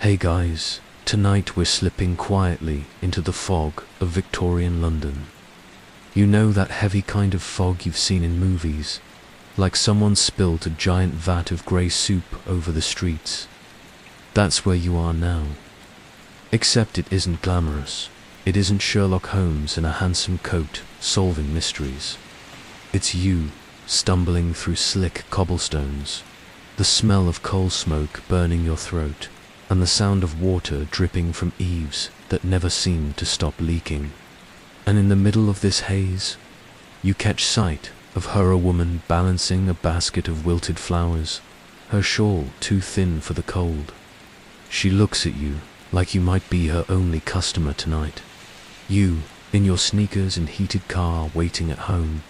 Hey guys, tonight we're slipping quietly into the fog of Victorian London. You know that heavy kind of fog you've seen in movies, like someone spilt a giant vat of grey soup over the streets. That's where you are now. Except it isn't glamorous. It isn't Sherlock Holmes in a handsome coat solving mysteries. It's you, stumbling through slick cobblestones, the smell of coal smoke burning your throat, and the sound of water dripping from eaves that never seem to stop leaking. And in the middle of this haze, you catch sight of her, a woman balancing a basket of wilted flowers, her shawl too thin for the cold. She looks at you like you might be her only customer tonight. You, in your sneakers and heated car waiting at home.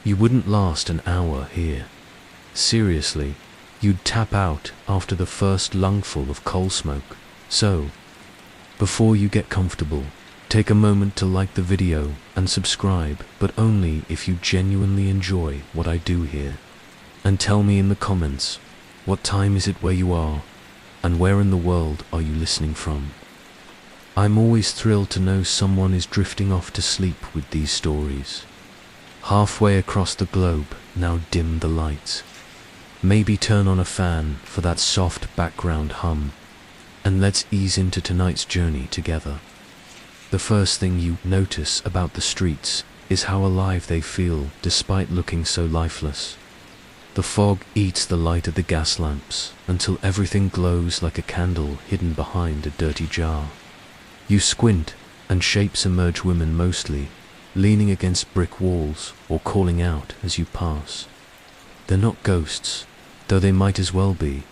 You wouldn't last an hour here. Seriously, you'd tap out after the first lungful of coal smoke. So, before you get comfortable, take a moment to like the video and subscribe, but only if you genuinely enjoy what I do here. And tell me in the comments, what time is it where you are, and where in the world are you listening from? I'm always thrilled to know someone is drifting off to sleep with these stories. Halfway across the globe, now dim the lights. Maybe turn on a fan for that soft background hum, and let's ease into tonight's journey together. The first thing you notice about the streets is how alive they feel despite looking so lifeless. The fog eats the light of the gas lamps until everything glows like a candle hidden behind a dirty jar. You squint and shapes emerge, women mostly, leaning against brick walls or calling out as you pass. They're not ghosts, though they might as well be,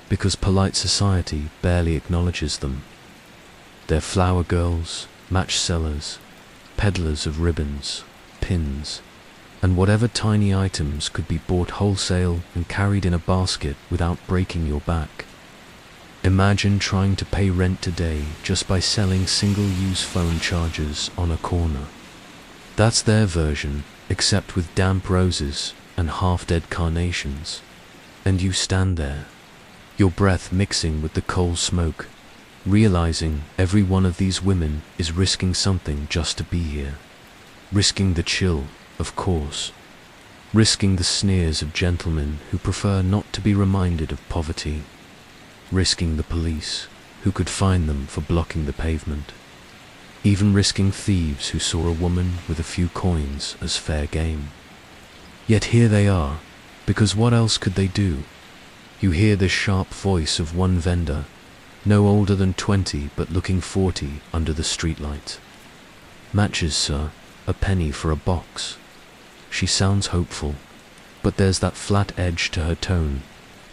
because polite society barely acknowledges them. They're flower girls, match sellers, peddlers of ribbons, pins, and whatever tiny items could be bought wholesale and carried in a basket without breaking your back. Imagine trying to pay rent today just by selling single-use phone chargers on a corner. That's their version, except with damp roses and half-dead carnations. And you stand there, your breath mixing with the coal smoke, realizing every one of these women is risking something just to be here. Risking the chill, of course. Risking the sneers of gentlemen who prefer not to be reminded of poverty. Risking the police, who could fine them for blocking the pavement. Even risking thieves who saw a woman with a few coins as fair game. Yet here they are, because what else could they do? You hear the sharp voice of one vendor, no older than 20 but looking 40 under the streetlight. "Matches, sir, a penny for a box." She sounds hopeful, but there's that flat edge to her tone,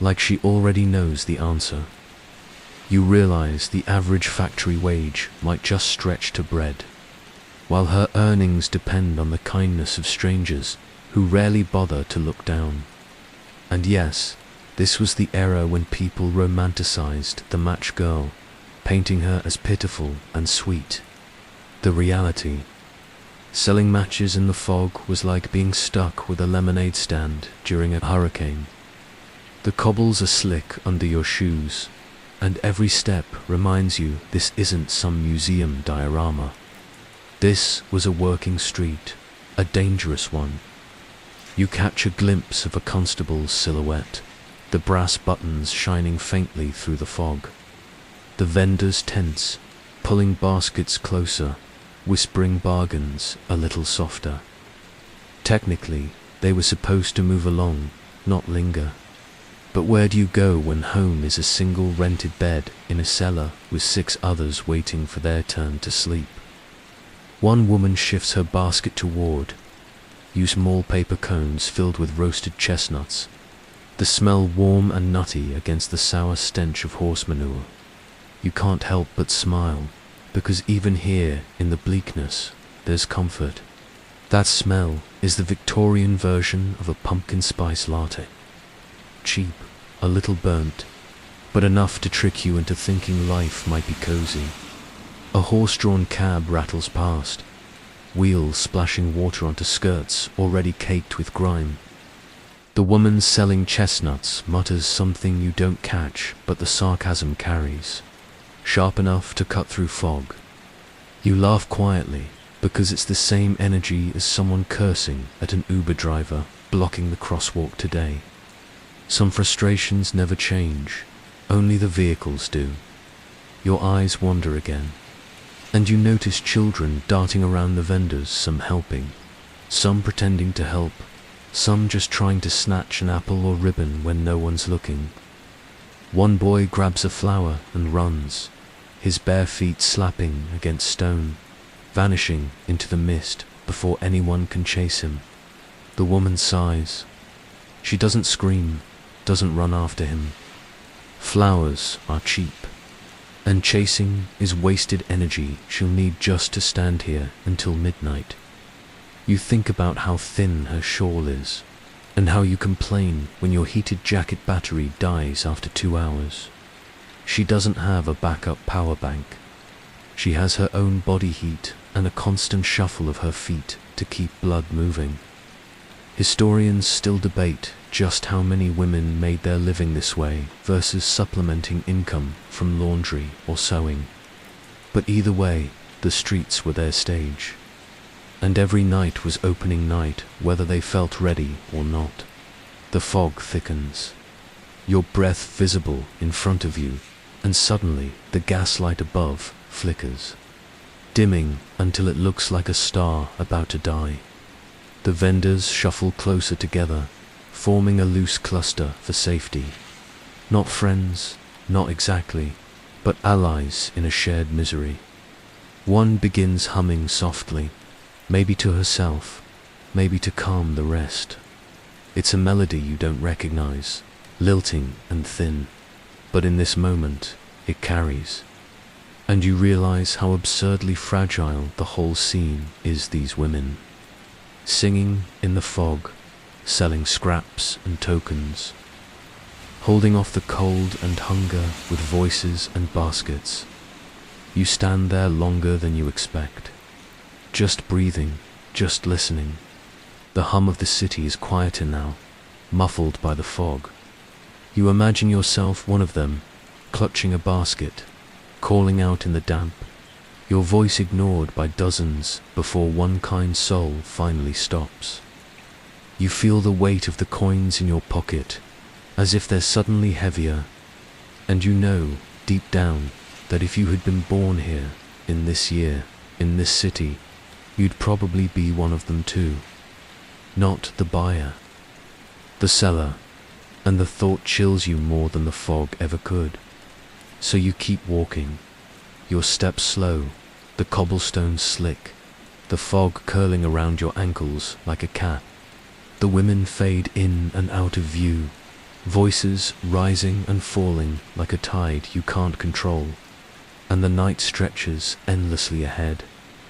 like she already knows the answer. You realize the average factory wage might just stretch to bread, while her earnings depend on the kindness of strangers who rarely bother to look down. And yes, this was the era when people romanticized the match girl, painting her as pitiful and sweet. The reality: selling matches in the fog was like being stuck with a lemonade stand during a hurricane. The cobbles are slick under your shoes, and every step reminds you this isn't some museum diorama. This was a working street, a dangerous one. You catch a glimpse of a constable's silhouette, the brass buttons shining faintly through the fog. The vendors tense, pulling baskets closer, whispering bargains a little softer. Technically, they were supposed to move along, not linger. But where do you go when home is a single rented bed in a cellar with 6 others waiting for their turn to sleep? One woman shifts her basket toward you, small paper cones filled with roasted chestnuts, the smell warm and nutty against the sour stench of horse manure. You can't help but smile, because even here in the bleakness, there's comfort. That smell is the Victorian version of a pumpkin spice latte. Cheap, a little burnt, but enough to trick you into thinking life might be cozy. A horse-drawn cab rattles past, wheels splashing water onto skirts already caked with grime. The woman selling chestnuts mutters something you don't catch, but the sarcasm carries. sharp enough to cut through fog. You laugh quietly, because it's the same energy as someone cursing at an Uber driver blocking the crosswalk today. Some frustrations never change, only the vehicles do. Your eyes wander again, and you notice children darting around the vendors, some helping, some pretending to help, some just trying to snatch an apple or ribbon when no one's looking. One boy grabs a flower and runs, his bare feet slapping against stone, vanishing into the mist before anyone can chase him. The woman sighs. She doesn't scream, doesn't run after him. Flowers are cheap, and chasing is wasted energy she'll need just to stand here until midnight. You think about how thin her shawl is, and how you complain when your heated jacket battery dies after 2 hours. She doesn't have a backup power bank. She has her own body heat and a constant shuffle of her feet to keep blood moving. Historians still debate just how many women made their living this way versus supplementing income from laundry or sewing. But either way, the streets were their stage. And every night was opening night, whether they felt ready or not. The fog thickens, your breath visible in front of you, and suddenly the gaslight above flickers, dimming until it looks like a star about to die. The vendors shuffle closer together, forming a loose cluster for safety. Not friends, not exactly, but allies in a shared misery. One begins humming softly, maybe to herself, maybe to calm the rest. It's a melody you don't recognize, lilting and thin, but in this moment, it carries. And you realize how absurdly fragile the whole scene is. These women, singing in the fog, selling scraps and tokens, holding off the cold and hunger with voices and baskets. You stand there longer than you expect, just breathing, just listening. The hum of the city is quieter now, muffled by the fog. You imagine yourself one of them, clutching a basket, calling out in the damp, your voice ignored by dozens before one kind soul finally stops. You feel the weight of the coins in your pocket, as if they're suddenly heavier, and you know, deep down, that if you had been born here, in this year, in this city, you'd probably be one of them too. Not the buyer, the seller, and the thought chills you more than the fog ever could. So you keep walking, your steps slow, the cobblestones slick, the fog curling around your ankles like a cat. The women fade in and out of view, voices rising and falling like a tide you can't control, and the night stretches endlessly ahead,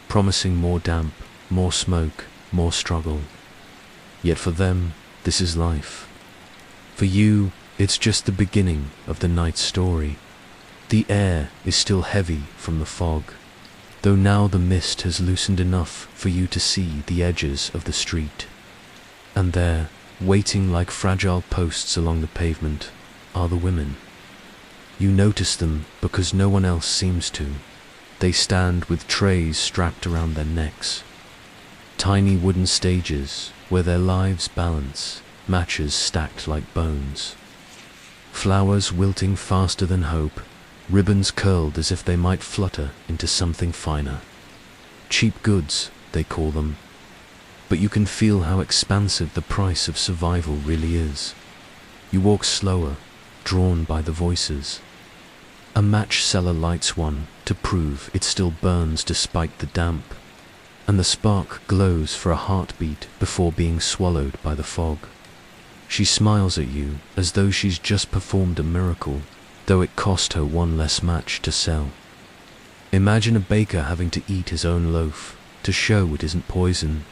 promising more damp, more smoke, more struggle. Yet for them, this is life. For you, it's just the beginning of the night's story. The air is still heavy from the fog, though now the mist has loosened enough for you to see the edges of the street. And there, waiting like fragile posts along the pavement, are the women. You notice them because no one else seems to. They stand with trays strapped around their necks. Tiny wooden stages where their lives balance, matches stacked like bones. Flowers wilting faster than hope, ribbons curled as if they might flutter into something finer. Cheap goods, they call them. But you can feel how expansive the price of survival really is. You walk slower, drawn by the voices. A match seller lights one to prove it still burns despite the damp, and the spark glows for a heartbeat before being swallowed by the fog. She smiles at you as though she's just performed a miracle, though it cost her one less match to sell. Imagine a baker having to eat his own loaf to show it isn't poison.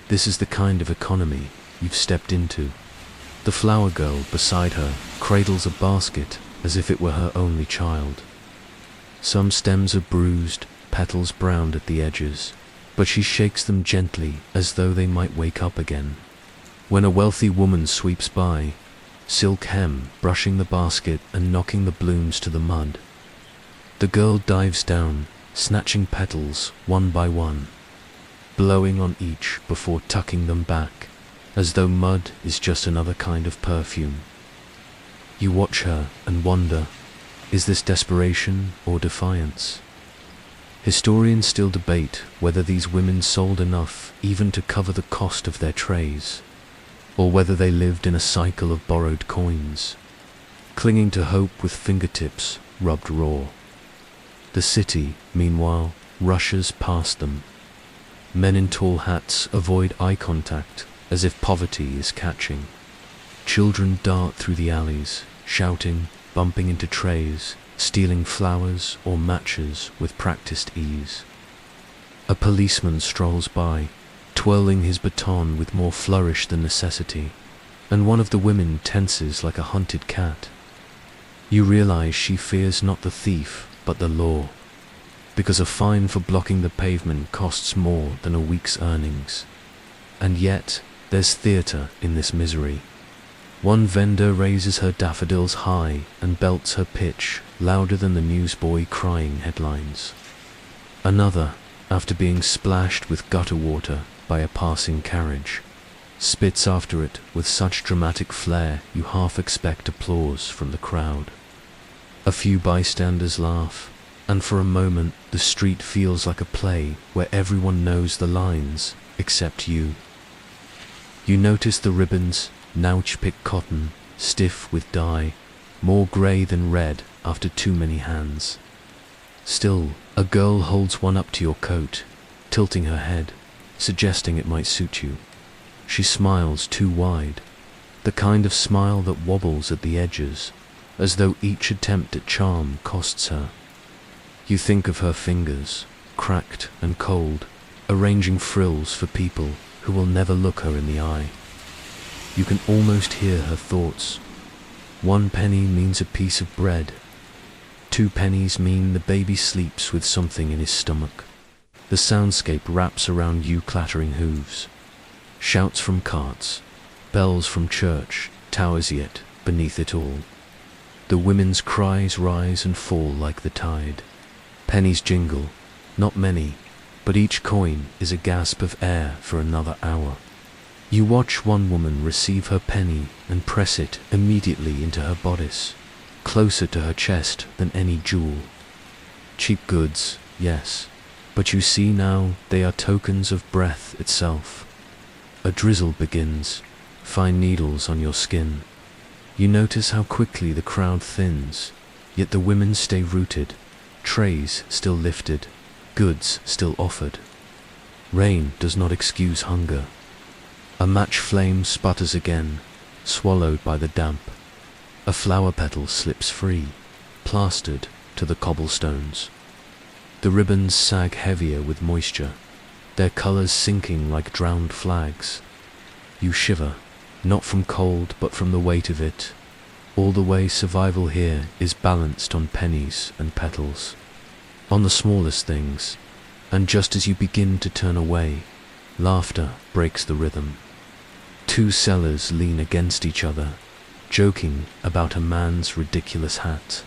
This is the kind of economy you've stepped into. The flower girl beside her cradles a basket as if it were her only child. Some stems are bruised, petals browned at the edges, but she shakes them gently as though they might wake up again. When a wealthy woman sweeps by, silk hem brushing the basket and knocking the blooms to the mud, The girl dives down, snatching petals one by one, blowing on each before tucking them back, as though mud is just another kind of perfume. You watch her and wonder, is this desperation or defiance? Historians still debate whether these women sold enough even to cover the cost of their trays, or whether they lived in a cycle of borrowed coins, clinging to hope with fingertips rubbed raw. The city, meanwhile, rushes past them. Men in tall hats avoid eye contact as if poverty is catching. Children dart through the alleys, shouting, bumping into trays, stealing flowers or matches with practiced ease. A policeman strolls by, twirling his baton with more flourish than necessity, and one of the women tenses like a hunted cat. You realize she fears not the thief, but the law, because a fine for blocking the pavement costs more than a week's earnings. And yet, there's theatre in this misery. One vendor raises her daffodils high and belts her pitch louder than the newsboy crying headlines. Another, after being splashed with gutter water by a passing carriage, spits after it with such dramatic flair you half expect applause from the crowd. A few bystanders laugh, and for a moment the street feels like a play where everyone knows the lines except you. You notice the ribbons, nouch-picked cotton, stiff with dye, more grey than red after too many hands. Still, a girl holds one up to your coat, tilting her head, suggesting it might suit you. She smiles too wide, the kind of smile that wobbles at the edges, as though each attempt at charm costs her. You think of her fingers, cracked and cold, arranging frills for people who will never look her in the eye. You can almost hear her thoughts. 1 penny means a piece of bread. 2 pennies mean the baby sleeps with something in his stomach. The soundscape wraps around you, clattering hooves. Shouts from carts, bells from church towers yet beneath it all. The women's cries rise and fall like the tide. Pennies jingle, not many, but each coin is a gasp of air for another hour. You watch one woman receive her penny and press it immediately into her bodice, closer to her chest than any jewel. Cheap goods, yes, but you see now they are tokens of breath itself. A drizzle begins, fine needles on your skin. You notice how quickly the crowd thins, yet the women stay rooted, trays still lifted, goods still offered. Rain does not excuse hunger. A match flame sputters again, swallowed by the damp. A flower petal slips free, plastered to the cobblestones. The ribbons sag heavier with moisture, their colors sinking like drowned flags. You shiver, not from cold but from the weight of it. All the way survival here is balanced on pennies and petals, on the smallest things, and just as you begin to turn away, laughter breaks the rhythm. 2 sellers lean against each other, joking about a man's ridiculous hat,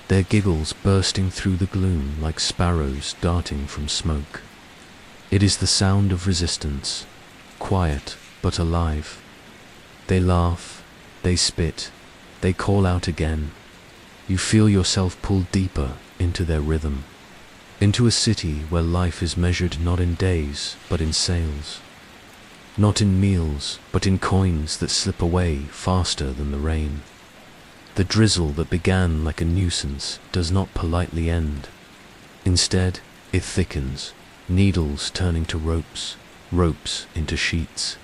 their giggles bursting through the gloom like sparrows darting from smoke. It is the sound of resistance, quiet but alive. They laugh, they spit, they call out again. You feel yourself pulled deeper into their rhythm, into a city where life is measured not in days but in sales, not in meals but in coins that slip away faster than the rain. The drizzle that began like a nuisance does not politely end. Instead, it thickens, needles turning to ropes, ropes into sheets.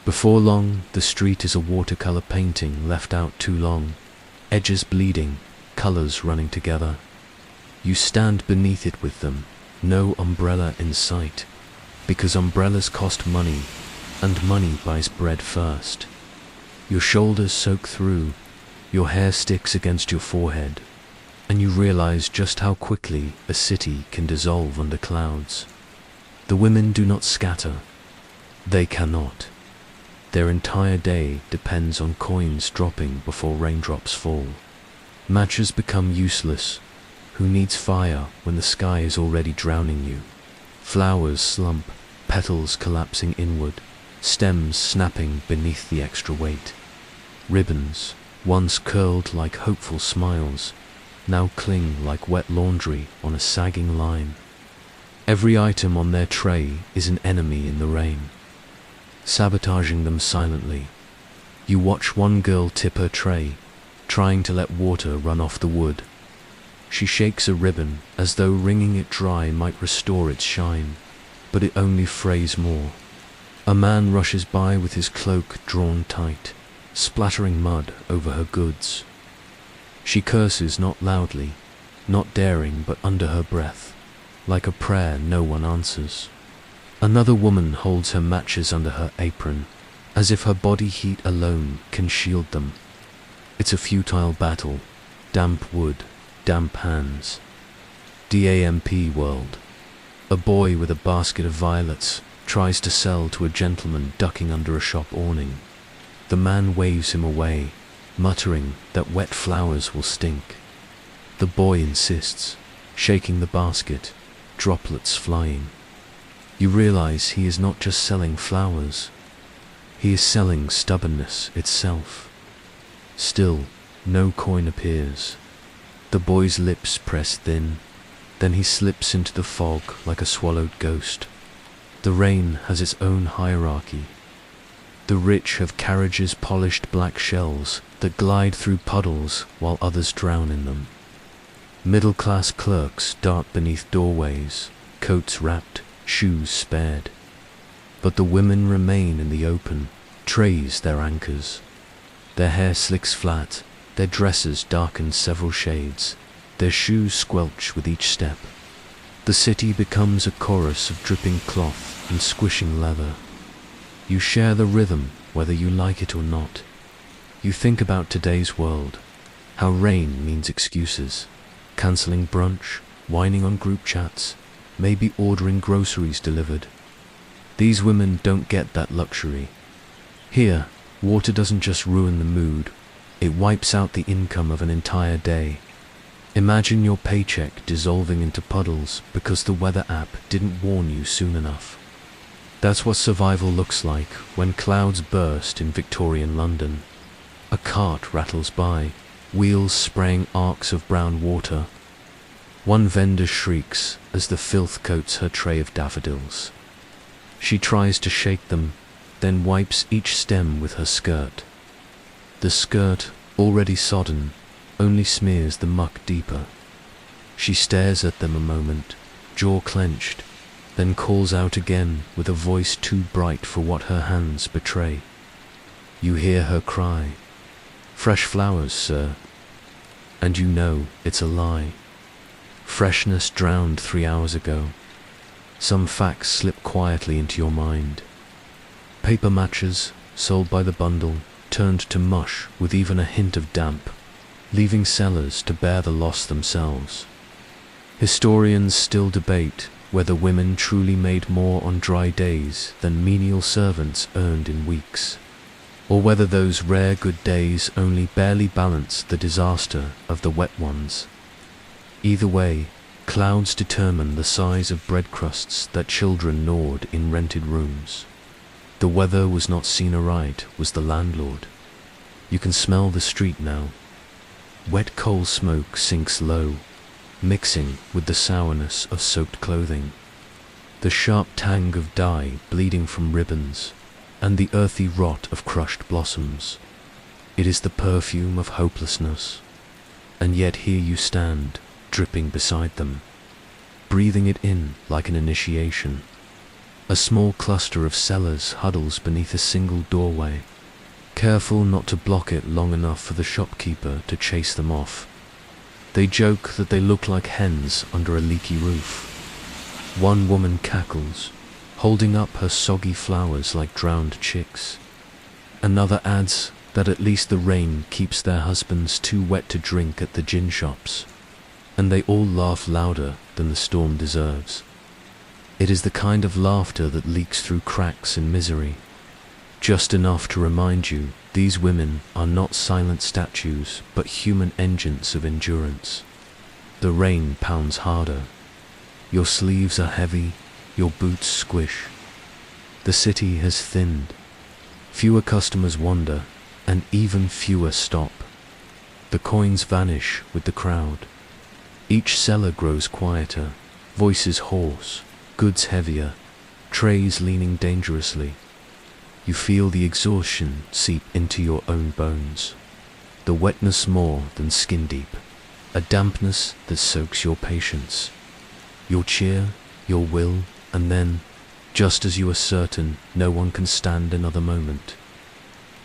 Before long, the street is a watercolor painting left out too long, edges bleeding, colors running together. You stand beneath it with them, no umbrella in sight, because umbrellas cost money, and money buys bread first. Your shoulders soak through, your hair sticks against your forehead, and you realize just how quickly a city can dissolve under clouds. The women do not scatter. They cannot. Their entire day depends on coins dropping before raindrops fall. Matches become useless. Who needs fire when the sky is already drowning you? Flowers slump, petals collapsing inward, stems snapping beneath the extra weight. Ribbons, once curled like hopeful smiles, now cling like wet laundry on a sagging line. Every item on their tray is an enemy in the rain, sabotaging them silently. You watch one girl tip her tray, trying to let water run off the wood. She shakes a ribbon as though wringing it dry might restore its shine, but it only frays more. A man rushes by with his cloak drawn tight, splattering mud over her goods. She curses not loudly, not daring, but under her breath, like a prayer no one answers. Another woman holds her matches under her apron, as if her body heat alone can shield them. It's a futile battle, damp wood, damp hands. DAMP world. A boy with a basket of violets tries to sell to a gentleman ducking under a shop awning. The man waves him away, muttering that wet flowers will stink. The boy insists, shaking the basket, droplets flying. You realize he is not just selling flowers. He is selling stubbornness itself. Still, no coin appears. The boy's lips press thin, then he slips into the fog like a swallowed ghost. The rain has its own hierarchy. The rich have carriages polished black shells that glide through puddles while others drown in them. Middle-class clerks dart beneath doorways, coats wrapped, shoes spared. But the women remain in the open, trays their anchors. Their hair slicks flat, their dresses darken several shades, their shoes squelch with each step. The city becomes a chorus of dripping cloth and squishing leather. You share the rhythm whether you like it or not. You think about today's world, how rain means excuses, cancelling brunch, whining on group chats, maybe ordering groceries delivered. These women don't get that luxury. Here, water doesn't just ruin the mood, it wipes out the income of an entire day. Imagine your paycheck dissolving into puddles because the weather app didn't warn you soon enough. That's what survival looks like when clouds burst in Victorian London. A cart rattles by, wheels spraying arcs of brown water. One vendor shrieks as the filth coats her tray of daffodils. She tries to shake them, then wipes each stem with her skirt. The skirt, already sodden, only smears the muck deeper. She stares at them a moment, jaw clenched, then calls out again with a voice too bright for what her hands betray. You hear her cry, "Fresh flowers, sir." And you know it's a lie. Freshness drowned 3 hours ago. Some facts slip quietly into your mind. Paper matches, sold by the bundle, turned to mush with even a hint of damp, leaving sellers to bear the loss themselves. Historians still debate whether women truly made more on dry days than menial servants earned in weeks, or whether those rare good days only barely balanced the disaster of the wet ones. Either way, clouds determine the size of bread crusts that children gnawed in rented rooms. The weather was not seen aright, was the landlord. You can smell the street now. Wet coal smoke sinks low, mixing with the sourness of soaked clothing. The sharp tang of dye bleeding from ribbons, and the earthy rot of crushed blossoms. It is the perfume of hopelessness. And yet here you stand, dripping beside them, breathing it in like an initiation. A small cluster of sellers huddles beneath a single doorway, careful not to block it long enough for the shopkeeper to chase them off. They joke that they look like hens under a leaky roof. One woman cackles, holding up her soggy flowers like drowned chicks. Another adds that at least the rain keeps their husbands too wet to drink at the gin shops, and they all laugh louder than the storm deserves. It is the kind of laughter that leaks through cracks in misery, just enough to remind you these women are not silent statues but human engines of endurance. The rain pounds harder. Your sleeves are heavy, your boots squish. The city has thinned. Fewer customers wander, and even fewer stop. The coins vanish with the crowd. Each seller grows quieter, voices hoarse, goods heavier, trays leaning dangerously. You feel the exhaustion seep into your own bones. The wetness more than skin deep, a dampness that soaks your patience, your cheer, your will, and then, just as you are certain no one can stand another moment,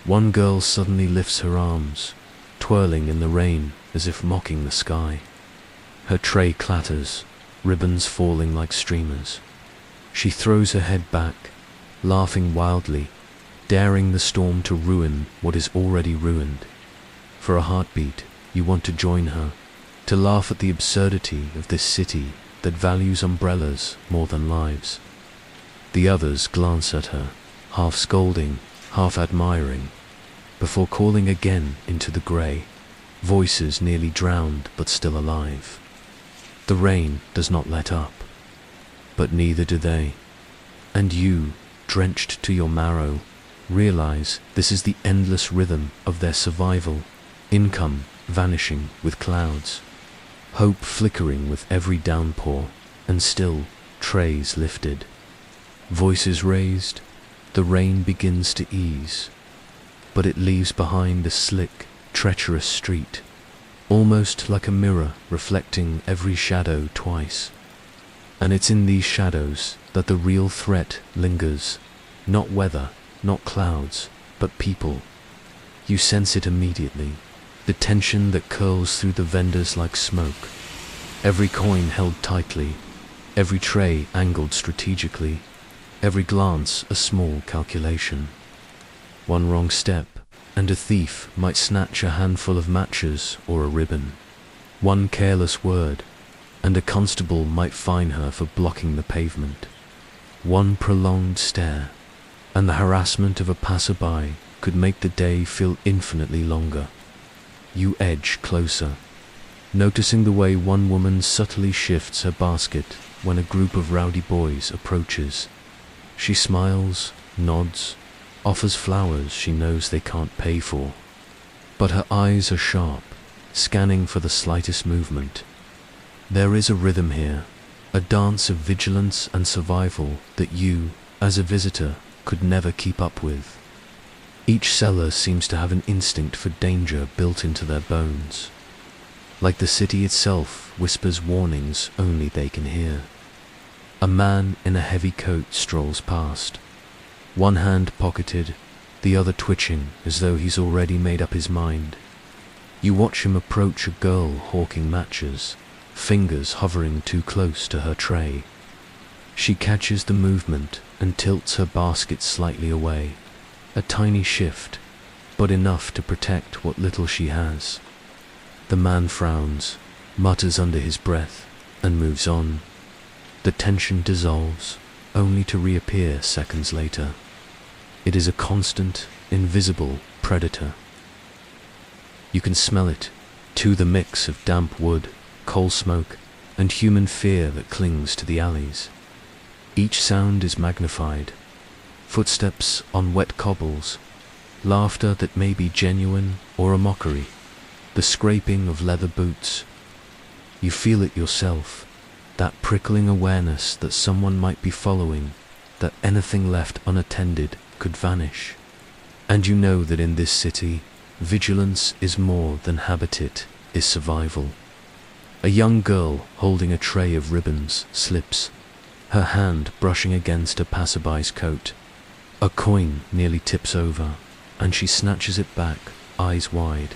one girl suddenly lifts her arms, twirling in the rain as if mocking the sky. Her tray clatters, ribbons falling like streamers. She throws her head back, laughing wildly, daring the storm to ruin what is already ruined. For a heartbeat, you want to join her, to laugh at the absurdity of this city that values umbrellas more than lives. The others glance at her, half scolding, half admiring, before calling again into the grey, voices nearly drowned but still alive. The rain does not let up, but neither do they. And you, drenched to your marrow, realize this is the endless rhythm of their survival, income vanishing with clouds, hope flickering with every downpour, and still trays lifted. Voices raised, the rain begins to ease, but it leaves behind a slick, treacherous street, almost like a mirror reflecting every shadow twice. And it's in these shadows that the real threat lingers, not weather, not clouds, but people. You sense it immediately, the tension that curls through the vendors like smoke, every coin held tightly, every tray angled strategically, every glance a small calculation. One wrong step, and a thief might snatch a handful of matches or a ribbon. One careless word, and a constable might fine her for blocking the pavement. One prolonged stare, and the harassment of a passerby could make the day feel infinitely longer. You edge closer, noticing the way one woman subtly shifts her basket when a group of rowdy boys approaches. She smiles, nods, offers flowers she knows they can't pay for. But her eyes are sharp, scanning for the slightest movement. There is a rhythm here, a dance of vigilance and survival that you, as a visitor, could never keep up with. Each seller seems to have an instinct for danger built into their bones. Like the city itself whispers warnings only they can hear. A man in a heavy coat strolls past, one hand pocketed, the other twitching as though he's already made up his mind. You watch him approach a girl hawking matches, fingers hovering too close to her tray. She catches the movement and tilts her basket slightly away. A tiny shift, but enough to protect what little she has. The man frowns, mutters under his breath, and moves on. The tension dissolves, only to reappear seconds later. It is a constant, invisible predator. You can smell it, too, the mix of damp wood, coal smoke, and human fear that clings to the alleys. Each sound is magnified. Footsteps on wet cobbles, laughter that may be genuine or a mockery, the scraping of leather boots. You feel it yourself, that prickling awareness that someone might be following, that anything left unattended could vanish. And you know that in this city, vigilance is more than habit, it is survival. A young girl holding a tray of ribbons slips, her hand brushing against a passerby's coat. A coin nearly tips over, and she snatches it back, eyes wide.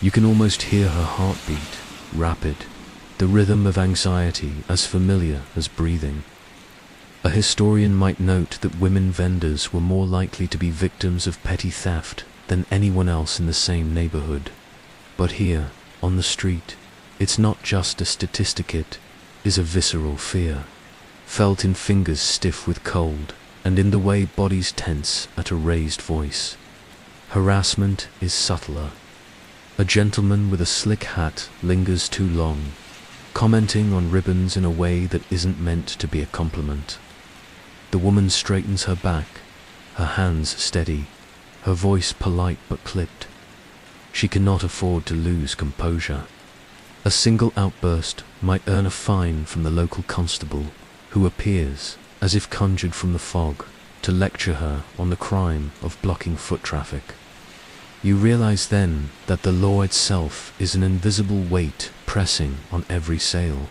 You can almost hear her heartbeat, rapid, the rhythm of anxiety as familiar as breathing. A historian might note that women vendors were more likely to be victims of petty theft than anyone else in the same neighborhood. But here, on the street, it's not just a statistic, it is a visceral fear, felt in fingers stiff with cold, and in the way bodies tense at a raised voice. Harassment is subtler. A gentleman with a slick hat lingers too long, commenting on ribbons in a way that isn't meant to be a compliment. The woman straightens her back, her hands steady, her voice polite but clipped. She cannot afford to lose composure. A single outburst might earn a fine from the local constable, who appears, as if conjured from the fog, to lecture her on the crime of blocking foot traffic. You realize then that the law itself is an invisible weight pressing on every sail.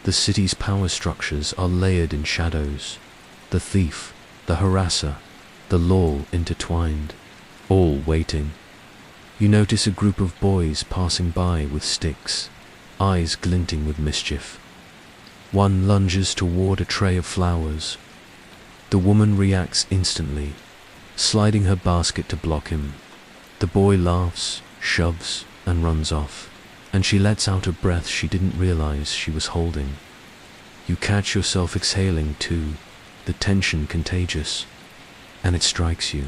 The city's power structures are layered in shadows, the thief, the harasser, the law intertwined, all waiting. You notice a group of boys passing by with sticks, eyes glinting with mischief. One lunges toward a tray of flowers. The woman reacts instantly, sliding her basket to block him. The boy laughs, shoves, and runs off, and she lets out a breath she didn't realize she was holding. You catch yourself exhaling too, the tension contagious, and it strikes you.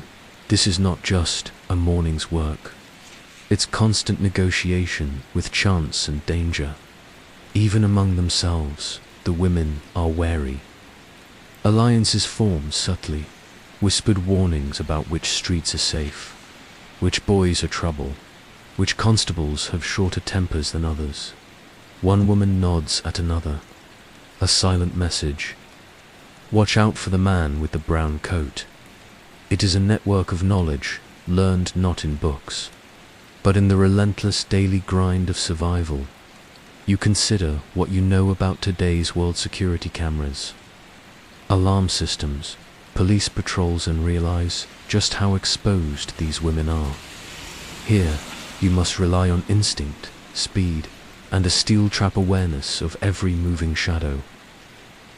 This is not just a morning's work. It's constant negotiation with chance and danger. Even among themselves, the women are wary. Alliances form subtly, whispered warnings about which streets are safe, which boys are trouble, which constables have shorter tempers than others. One woman nods at another, a silent message. Watch out for the man with the brown coat. It is a network of knowledge, learned not in books, but in the relentless daily grind of survival. You consider what you know about today's world security cameras, alarm systems, police patrols, and realize just how exposed these women are. Here, you must rely on instinct, speed, and a steel trap awareness of every moving shadow.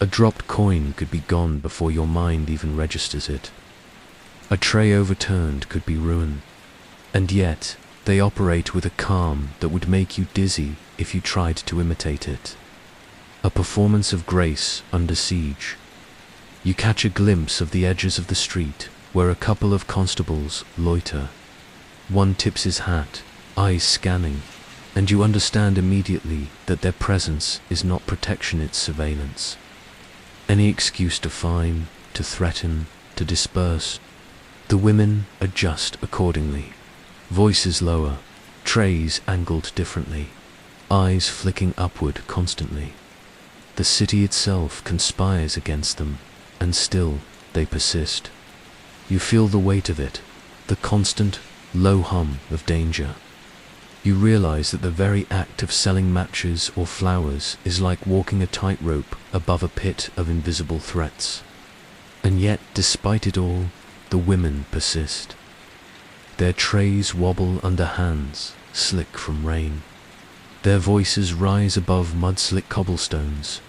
A dropped coin could be gone before your mind even registers it. A tray overturned could be ruin. And yet, they operate with a calm that would make you dizzy if you tried to imitate it. A performance of grace under siege. You catch a glimpse of the edges of the street where a couple of constables loiter. One tips his hat, eyes scanning, and you understand immediately that their presence is not protection, it's surveillance. Any excuse to fine, to threaten, to disperse. The women adjust accordingly. Voices lower, trays angled differently, eyes flicking upward constantly. The city itself conspires against them, and still they persist. You feel the weight of it, the constant, low hum of danger. You realize that the very act of selling matches or flowers is like walking a tightrope above a pit of invisible threats. And yet, despite it all, the women persist. Their trays wobble under hands, slick from rain. Their voices rise above mud-slick cobblestones,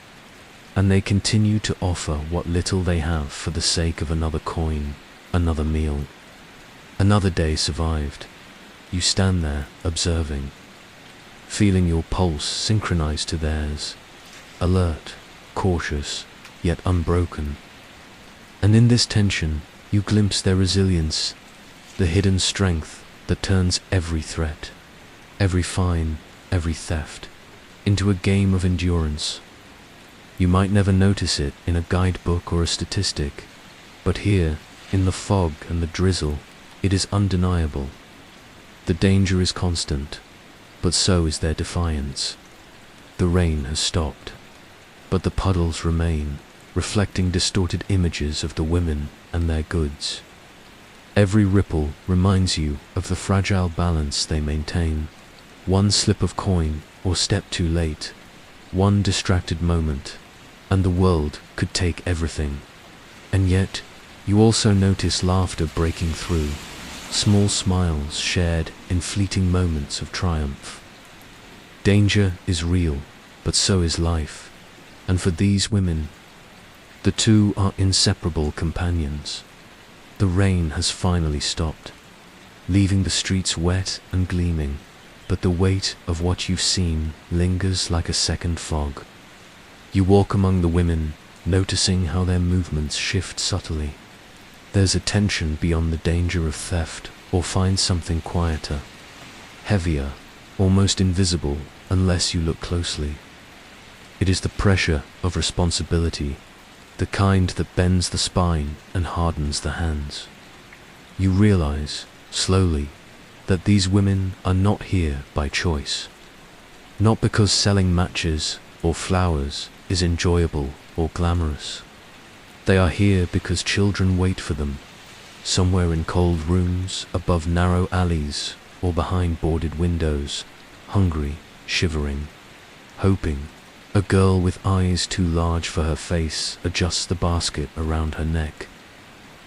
and they continue to offer what little they have for the sake of another coin, another meal. Another day survived. You stand there, observing, feeling your pulse synchronized to theirs, alert, cautious, yet unbroken. And in this tension, you glimpse their resilience, the hidden strength that turns every threat, every fine, every theft, into a game of endurance. You might never notice it in a guidebook or a statistic, but here, in the fog and the drizzle, it is undeniable. The danger is constant, but so is their defiance. The rain has stopped, but the puddles remain, reflecting distorted images of the women and their goods. Every ripple reminds you of the fragile balance they maintain. One slip of coin or step too late, one distracted moment, and the world could take everything. And yet, you also notice laughter breaking through, small smiles shared in fleeting moments of triumph. Danger is real, but so is life, and for these women, the two are inseparable companions. The rain has finally stopped, leaving the streets wet and gleaming, but the weight of what you've seen lingers like a second fog. You walk among the women, noticing how their movements shift subtly. There's a tension beyond the danger of theft, or find something quieter, heavier, almost invisible unless you look closely. It is the pressure of responsibility, the kind that bends the spine and hardens the hands. You realize, slowly, that these women are not here by choice. Not because selling matches or flowers is enjoyable or glamorous. They are here because children wait for them, somewhere in cold rooms, above narrow alleys, or behind boarded windows, hungry, shivering, hoping. A girl with eyes too large for her face adjusts the basket around her neck.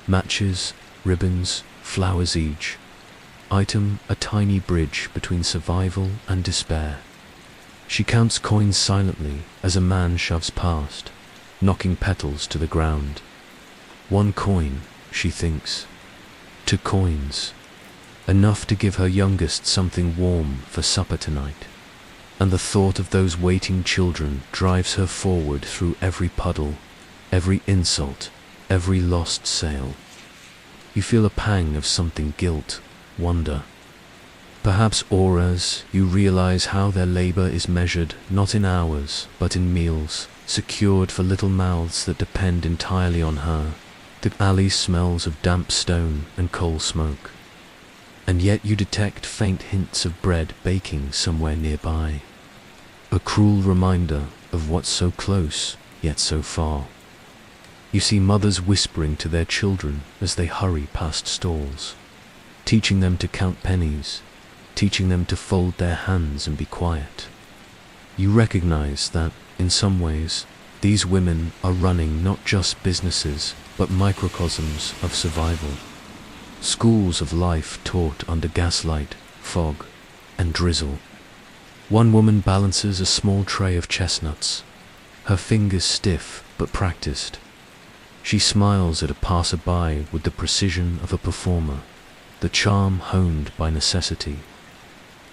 Matches, ribbons, flowers each. Item, a tiny bridge between survival and despair. She counts coins silently as a man shoves past, knocking petals to the ground. 1 coin, she thinks. 2 coins. Enough to give her youngest something warm for supper tonight. And the thought of those waiting children drives her forward through every puddle, every insult, every lost sale. You feel a pang of something guilt, wonder. Perhaps awe as you realize how their labor is measured not in hours, but in meals, secured for little mouths that depend entirely on her. The alley smells of damp stone and coal smoke. And yet you detect faint hints of bread baking somewhere nearby. A cruel reminder of what's so close, yet so far. You see mothers whispering to their children as they hurry past stalls, teaching them to count pennies, teaching them to fold their hands and be quiet. You recognize that, in some ways, these women are running not just businesses, but microcosms of survival. Schools of life taught under gaslight, fog, and drizzle. One woman balances a small tray of chestnuts, her fingers stiff but practiced. She smiles at a passerby with the precision of a performer, the charm honed by necessity.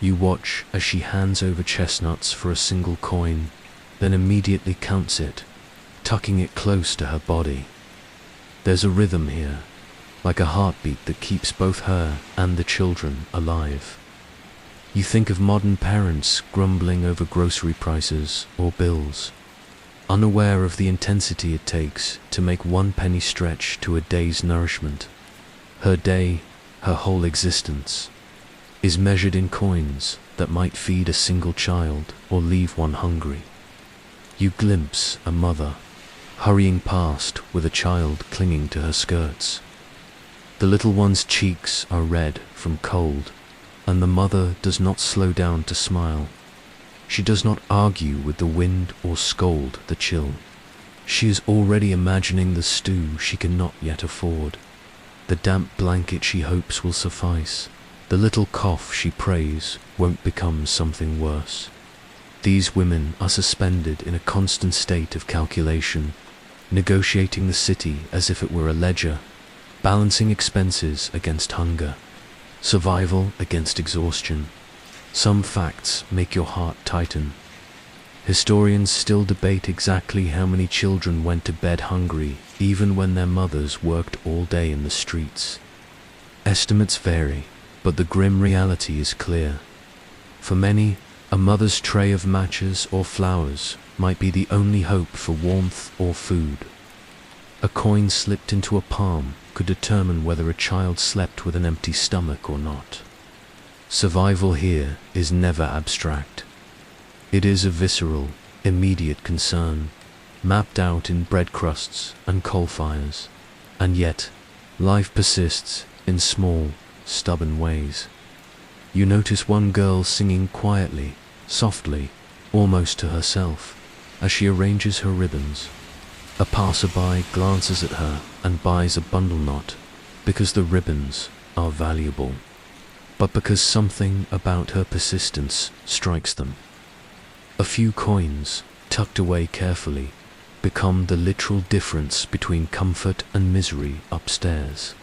You watch as she hands over chestnuts for a single coin, then immediately counts it, tucking it close to her body. There's a rhythm here, like a heartbeat that keeps both her and the children alive. You think of modern parents grumbling over grocery prices or bills, unaware of the intensity it takes to make 1 penny stretch to a day's nourishment. Her day, her whole existence, is measured in coins that might feed a single child or leave one hungry. You glimpse a mother hurrying past with a child clinging to her skirts. The little one's cheeks are red from cold, and the mother does not slow down to smile. She does not argue with the wind or scold the chill. She is already imagining the stew she cannot yet afford, the damp blanket she hopes will suffice, the little cough she prays won't become something worse. These women are suspended in a constant state of calculation, negotiating the city as if it were a ledger, balancing expenses against hunger, survival against exhaustion. Some facts make your heart tighten. Historians still debate exactly how many children went to bed hungry, even when their mothers worked all day in the streets. Estimates vary, but the grim reality is clear. For many, a mother's tray of matches or flowers might be the only hope for warmth or food. A coin slipped into a palm could determine whether a child slept with an empty stomach or not. Survival here is never abstract. It is a visceral, immediate concern, mapped out in bread crusts and coal fires. And yet, life persists in small, stubborn ways. You notice one girl singing quietly, softly, almost to herself, as she arranges her ribbons. A passerby glances at her and buys a bundle knot, because the ribbons are valuable, but because something about her persistence strikes them. A few coins, tucked away carefully, become the literal difference between comfort and misery upstairs.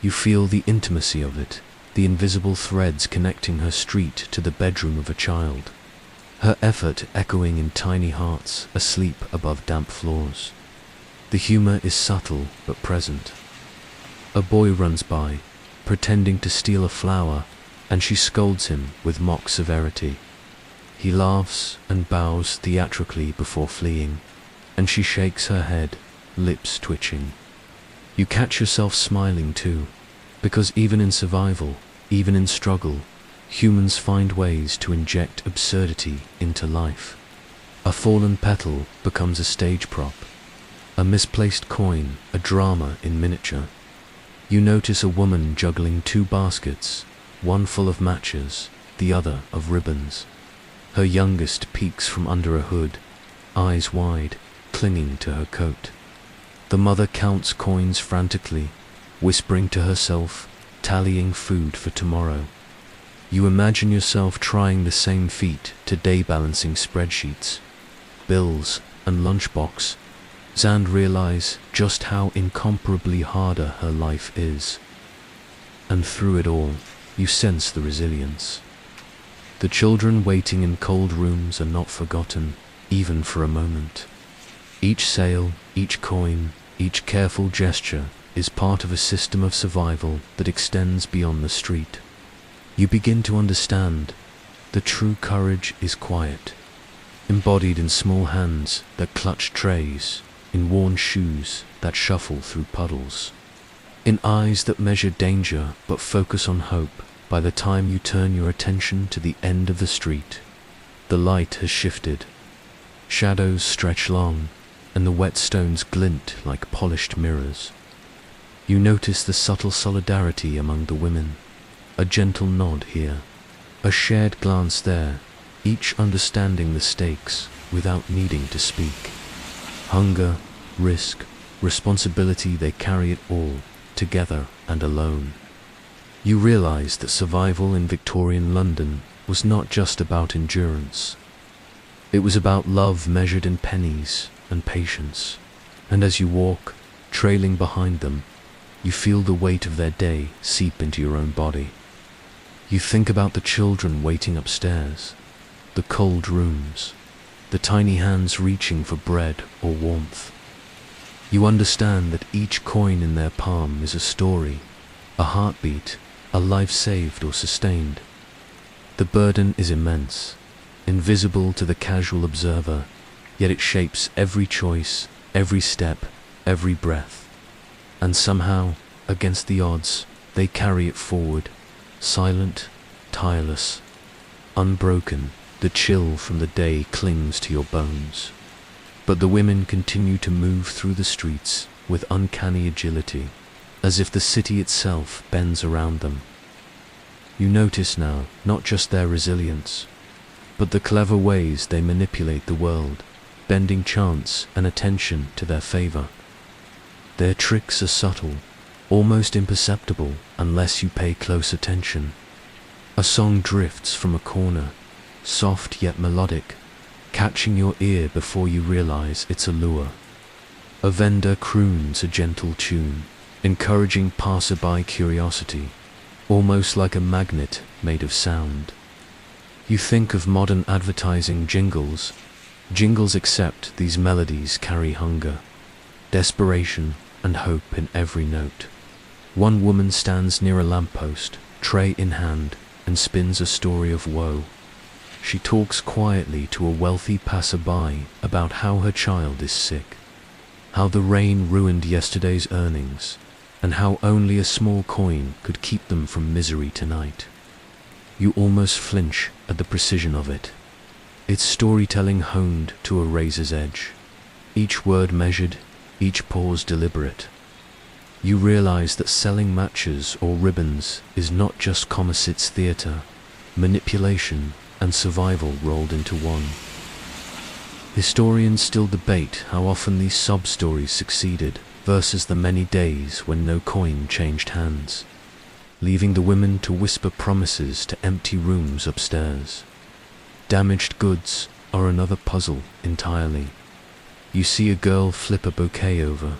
You feel the intimacy of it, the invisible threads connecting her street to the bedroom of a child, her effort echoing in tiny hearts asleep above damp floors. The humor is subtle but present. A boy runs by, pretending to steal a flower, and she scolds him with mock severity. He laughs and bows theatrically before fleeing, and she shakes her head, lips twitching. You catch yourself smiling too, because even in survival, even in struggle, humans find ways to inject absurdity into life. A fallen petal becomes a stage prop, a misplaced coin a drama in miniature. You notice a woman juggling two baskets, one full of matches, the other of ribbons. Her youngest peeks from under a hood, eyes wide, clinging to her coat. The mother counts coins frantically, whispering to herself, tallying food for tomorrow. You imagine yourself trying the same feat to day-balancing spreadsheets, bills, and lunchbox, and realize just how incomparably harder her life is. And through it all, you sense the resilience. The children waiting in cold rooms are not forgotten, even for a moment. Each sale, each coin, each careful gesture is part of a system of survival that extends beyond the street. You begin to understand that true courage is quiet, embodied in small hands that clutch trays, in worn shoes that shuffle through puddles, in eyes that measure danger but focus on hope. By the time you turn your attention to the end of the street, the light has shifted. Shadows stretch long, and the wet stones glint like polished mirrors. You notice the subtle solidarity among the women, a gentle nod here, a shared glance there, each understanding the stakes without needing to speak. Hunger, risk, responsibility, they carry it all, together and alone. You realize that survival in Victorian London was not just about endurance. It was about love measured in pennies and patience. And as you walk, trailing behind them, you feel the weight of their day seep into your own body. You think about the children waiting upstairs, the cold rooms, the tiny hands reaching for bread or warmth. You understand that each coin in their palm is a story, a heartbeat, a life saved or sustained. The burden is immense, invisible to the casual observer, yet it shapes every choice, every step, every breath. And somehow, against the odds, they carry it forward, silent, tireless, unbroken. The chill from the day clings to your bones. But the women continue to move through the streets with uncanny agility, as if the city itself bends around them. You notice now not just their resilience, but the clever ways they manipulate the world, bending chance and attention to their favor. Their tricks are subtle, almost imperceptible unless you pay close attention. A song drifts from a corner, soft yet melodic, catching your ear before you realize its allure. A vendor croons a gentle tune, encouraging passerby curiosity, almost like a magnet made of sound. You think of modern advertising jingles except these melodies carry hunger, desperation, and hope in every note. One woman stands near a lamppost, tray in hand, and spins a story of woe. She talks quietly to a wealthy passerby about how her child is sick, how the rain ruined yesterday's earnings, and how only a small coin could keep them from misery tonight. You almost flinch at the precision of it. It's storytelling honed to a razor's edge, each word measured, each pause deliberate. You realize that selling matches or ribbons is not just commerce's theater, manipulation and survival rolled into one. Historians still debate how often these sub-stories succeeded versus the many days when no coin changed hands, leaving the women to whisper promises to empty rooms upstairs. Damaged goods are another puzzle entirely. You see a girl flip a bouquet over,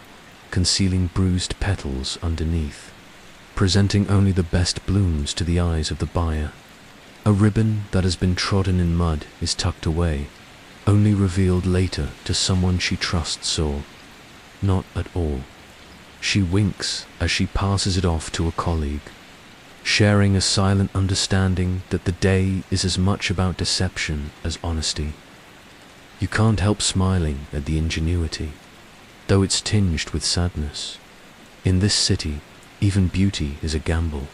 concealing bruised petals underneath, presenting only the best blooms to the eyes of the buyer. A ribbon that has been trodden in mud is tucked away, only revealed later to someone she trusts or not at all. She winks as she passes it off to a colleague. sharing a silent understanding that the day is as much about deception as honesty. You can't help smiling at the ingenuity, though it's tinged with sadness. In this city, even beauty is a gamble.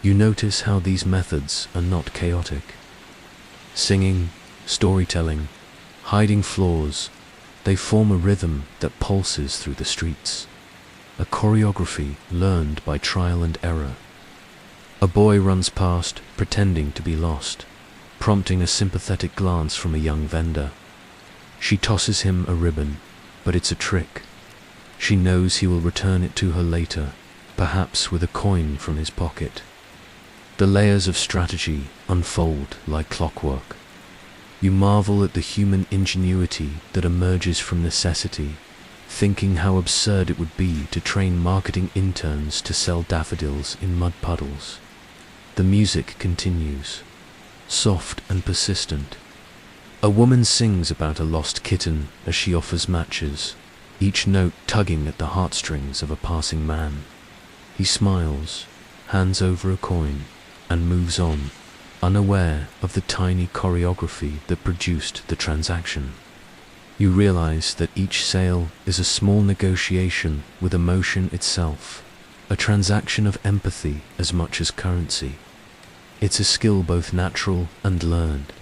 You notice how these methods are not chaotic. Singing, storytelling, hiding flaws, they form a rhythm that pulses through the streets. A choreography learned by trial and error. A boy runs past, pretending to be lost, prompting a sympathetic glance from a young vendor. She tosses him a ribbon, but it's a trick. She knows he will return it to her later, perhaps with a coin from his pocket. The layers of strategy unfold like clockwork. You marvel at the human ingenuity that emerges from necessity, thinking how absurd it would be to train marketing interns to sell daffodils in mud puddles. The music continues, soft and persistent. A woman sings about a lost kitten as she offers matches, each note tugging at the heartstrings of a passing man. He smiles, hands over a coin, and moves on, unaware of the tiny choreography that produced the transaction. You realize that each sale is a small negotiation with emotion itself, a transaction of empathy as much as currency. It's a skill both natural and learned,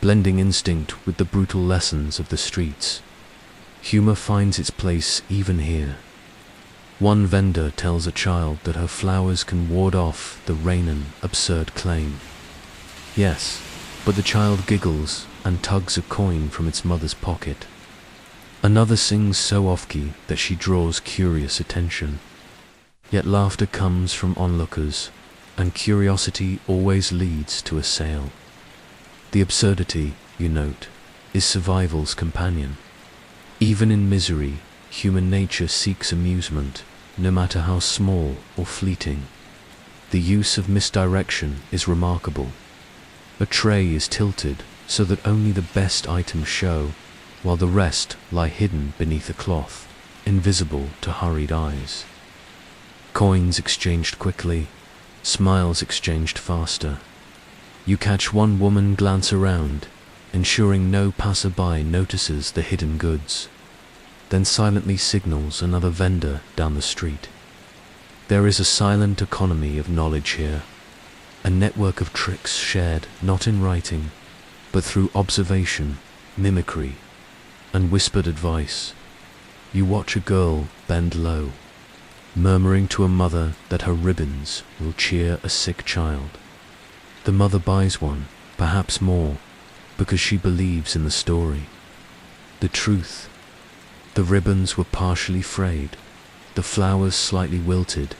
blending instinct with the brutal lessons of the streets. Humor finds its place even here. One vendor tells a child that her flowers can ward off the Rainan absurd claim. Yes, but the child giggles and tugs a coin from its mother's pocket. Another sings so off-key that she draws curious attention. Yet laughter comes from onlookers, and curiosity always leads to a sale. The absurdity, you note, is survival's companion. Even in misery, human nature seeks amusement, no matter how small or fleeting. The use of misdirection is remarkable. A tray is tilted so that only the best items show, while the rest lie hidden beneath a cloth, invisible to hurried eyes. Coins exchanged quickly, smiles exchanged faster. You catch one woman glance around, ensuring no passerby notices the hidden goods, then silently signals another vendor down the street. There is a silent economy of knowledge here, a network of tricks shared not in writing, but through observation, mimicry, and whispered advice. You watch a girl bend low, murmuring to a mother that her ribbons will cheer a sick child. The mother buys one, perhaps more, because she believes in the story. The truth. The ribbons were partially frayed, the flowers slightly wilted,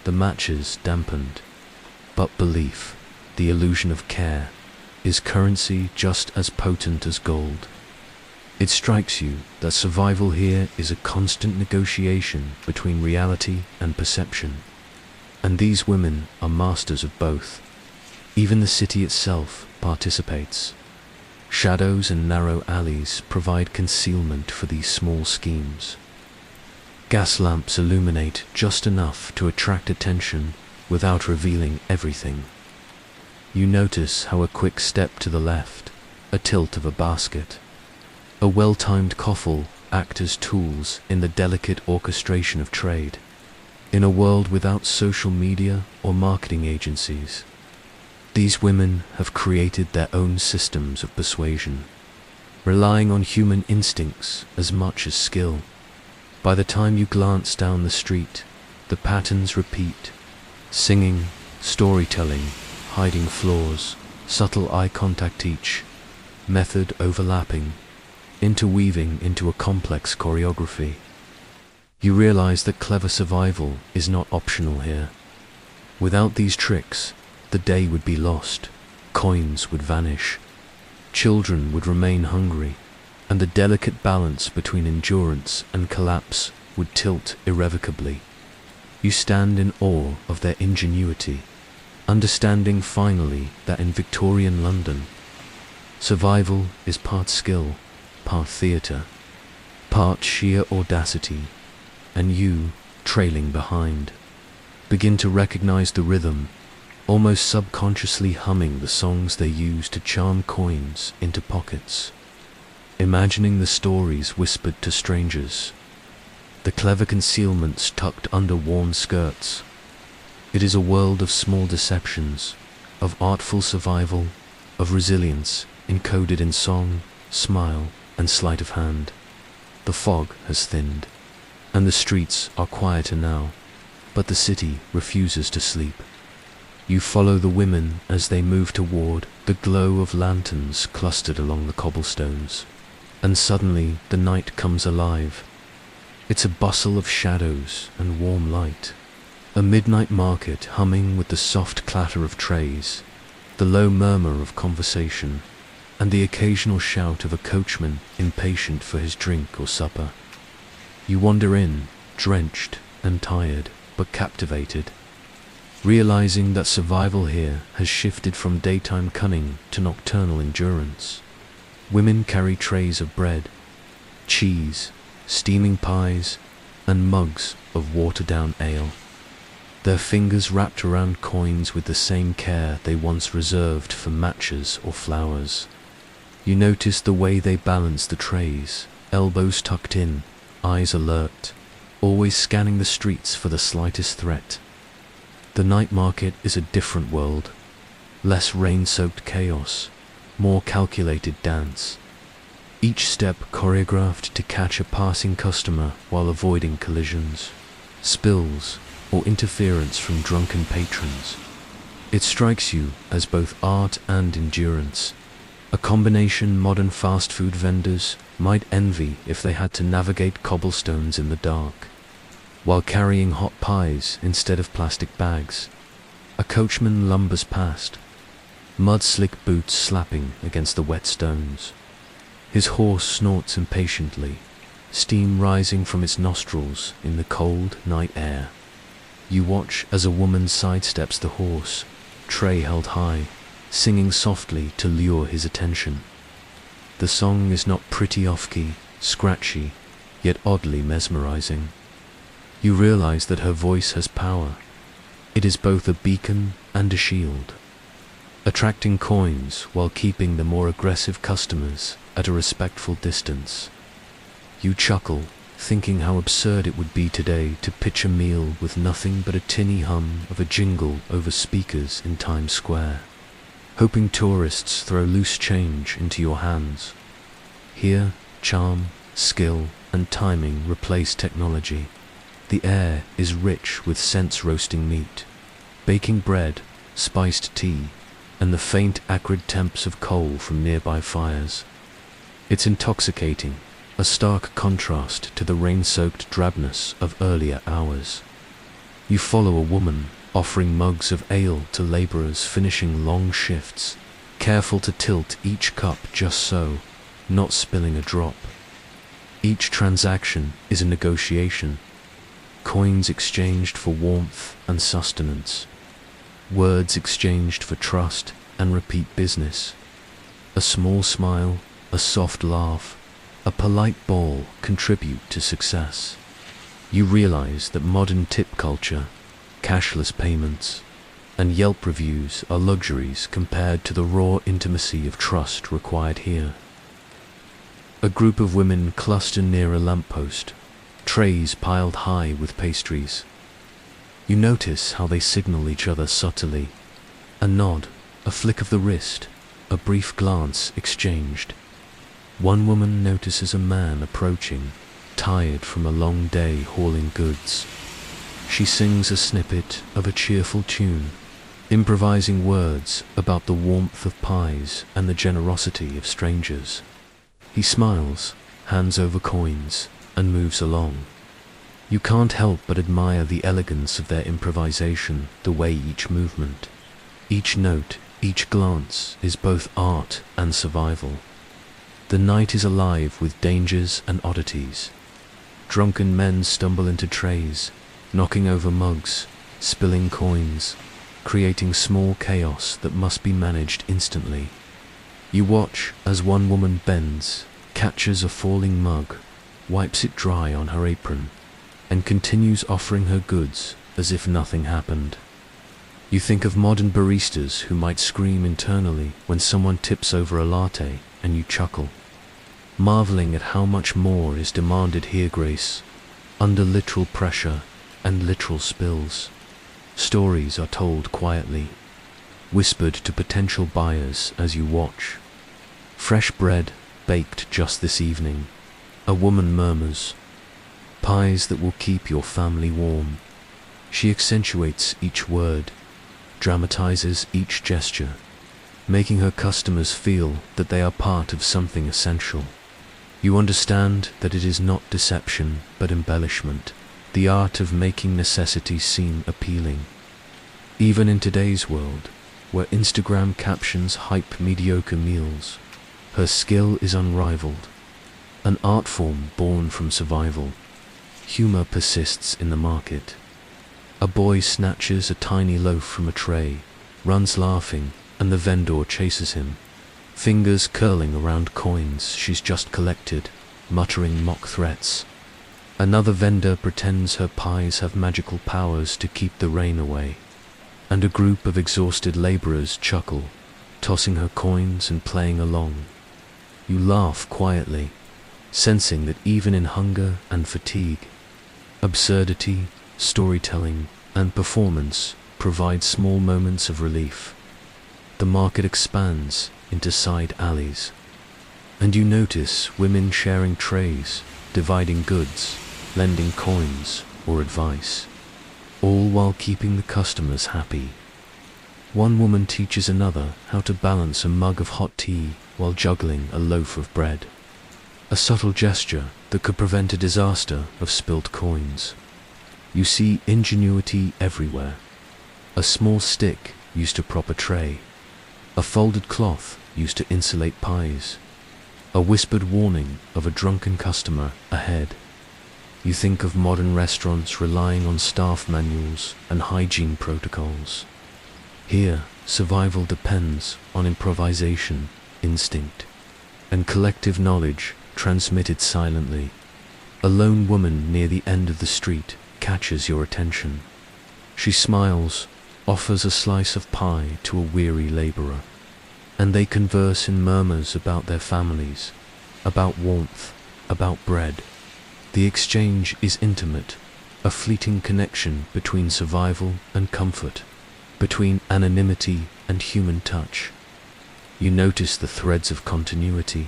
the matches dampened. But belief, the illusion of care, is currency just as potent as gold. It strikes you that survival here is a constant negotiation between reality and perception. And these women are masters of both. Even the city itself participates. Shadows and narrow alleys provide concealment for these small schemes. Gas lamps illuminate just enough to attract attention without revealing everything. You notice how a quick step to the left, a tilt of a basket, a well-timed coffle act as tools in the delicate orchestration of trade. In a world without social media or marketing agencies, these women have created their own systems of persuasion, relying on human instincts as much as skill. By the time you glance down the street, the patterns repeat: singing, storytelling, hiding flaws, subtle eye contact, each method overlapping, interweaving into a complex choreography. You realize that clever survival is not optional here. Without these tricks, the day would be lost, coins would vanish, children would remain hungry, and the delicate balance between endurance and collapse would tilt irrevocably. You stand in awe of their ingenuity, understanding finally that in Victorian London, survival is part skill, part theatre, part sheer audacity, and you, trailing behind, begin to recognize the rhythm almost subconsciously humming the songs they use to charm coins into pockets, imagining the stories whispered to strangers, the clever concealments tucked under worn skirts. It is a world of small deceptions, of artful survival, of resilience encoded in song, smile, and sleight of hand. The fog has thinned, and the streets are quieter now, but the city refuses to sleep. You follow the women as they move toward the glow of lanterns clustered along the cobblestones, and suddenly the night comes alive. It's a bustle of shadows and warm light, a midnight market humming with the soft clatter of trays, the low murmur of conversation, and the occasional shout of a coachman impatient for his drink or supper. You wander in, drenched and tired, but captivated, realizing that survival here has shifted from daytime cunning to nocturnal endurance. Women carry trays of bread, cheese, steaming pies, and mugs of watered-down ale, their fingers wrapped around coins with the same care they once reserved for matches or flowers. You notice the way they balance the trays, elbows tucked in, eyes alert, always scanning the streets for the slightest threat. The night market is a different world, less rain-soaked chaos, more calculated dance. Each step choreographed to catch a passing customer while avoiding collisions, spills, or interference from drunken patrons. It strikes you as both art and endurance, a combination modern fast food vendors might envy if they had to navigate cobblestones in the dark, while carrying hot pies instead of plastic bags. A coachman lumbers past, mud-slick boots slapping against the wet stones. His horse snorts impatiently, steam rising from its nostrils in the cold night air. You watch as a woman sidesteps the horse, tray held high, singing softly to lure his attention. The song is not pretty off-key, scratchy, yet oddly mesmerizing. You realize that her voice has power. It is both a beacon and a shield, attracting coins while keeping the more aggressive customers at a respectful distance. You chuckle, thinking how absurd it would be today to pitch a meal with nothing but a tinny hum of a jingle over speakers in Times Square, hoping tourists throw loose change into your hands. Here, charm, skill, and timing replace technology. The air is rich with scents: roasting meat, baking bread, spiced tea, and the faint acrid temps of coal from nearby fires. It's intoxicating, a stark contrast to the rain-soaked drabness of earlier hours. You follow a woman offering mugs of ale to laborers finishing long shifts, careful to tilt each cup just so, not spilling a drop. Each transaction is a negotiation, coins exchanged for warmth and sustenance, words exchanged for trust and repeat business. A small smile, a soft laugh, a polite bowl contribute to success. You realize that modern tip culture, cashless payments, and Yelp reviews are luxuries compared to the raw intimacy of trust required here. A group of women cluster near a lamppost, trays piled high with pastries. You notice how they signal each other subtly. A nod, a flick of the wrist, a brief glance exchanged. One woman notices a man approaching, tired from a long day hauling goods. She sings a snippet of a cheerful tune, improvising words about the warmth of pies and the generosity of strangers. He smiles, hands over coins, and moves along. You can't help but admire the elegance of their improvisation, the way each movement, each note, each glance is both art and survival. The night is alive with dangers and oddities. Drunken men stumble into trays, knocking over mugs, spilling coins, creating small chaos that must be managed instantly. You watch as one woman bends, catches a falling mug, wipes it dry on her apron, and continues offering her goods as if nothing happened. You think of modern baristas who might scream internally when someone tips over a latte, and you chuckle, marveling at how much more is demanded here. Grace, under literal pressure and literal spills. Stories are told quietly, whispered to potential buyers as you watch. Fresh bread, baked just this evening, a woman murmurs. Pies that will keep your family warm. She accentuates each word, dramatizes each gesture, making her customers feel that they are part of something essential. You understand that it is not deception but embellishment, the art of making necessity seem appealing. Even in today's world, where Instagram captions hype mediocre meals, her skill is unrivaled. An art form born from survival. Humor persists in the market. A boy snatches a tiny loaf from a tray, runs laughing, and the vendor chases him, fingers curling around coins she's just collected, muttering mock threats. Another vendor pretends her pies have magical powers to keep the rain away, and a group of exhausted laborers chuckle, tossing her coins and playing along. You laugh quietly, sensing that even in hunger and fatigue, absurdity, storytelling, and performance provide small moments of relief. The market expands into side alleys, and you notice women sharing trays, dividing goods, lending coins or advice, all while keeping the customers happy. One woman teaches another how to balance a mug of hot tea while juggling a loaf of bread, a subtle gesture that could prevent a disaster of spilt coins. You see ingenuity everywhere. A small stick used to prop a tray, a folded cloth used to insulate pies, a whispered warning of a drunken customer ahead. You think of modern restaurants relying on staff manuals and hygiene protocols. Here, survival depends on improvisation, instinct, and collective knowledge transmitted silently. A lone woman near the end of the street catches your attention. She smiles, offers a slice of pie to a weary laborer, and they converse in murmurs about their families, about warmth, about bread. The exchange is intimate, a fleeting connection between survival and comfort, between anonymity and human touch. You notice the threads of continuity.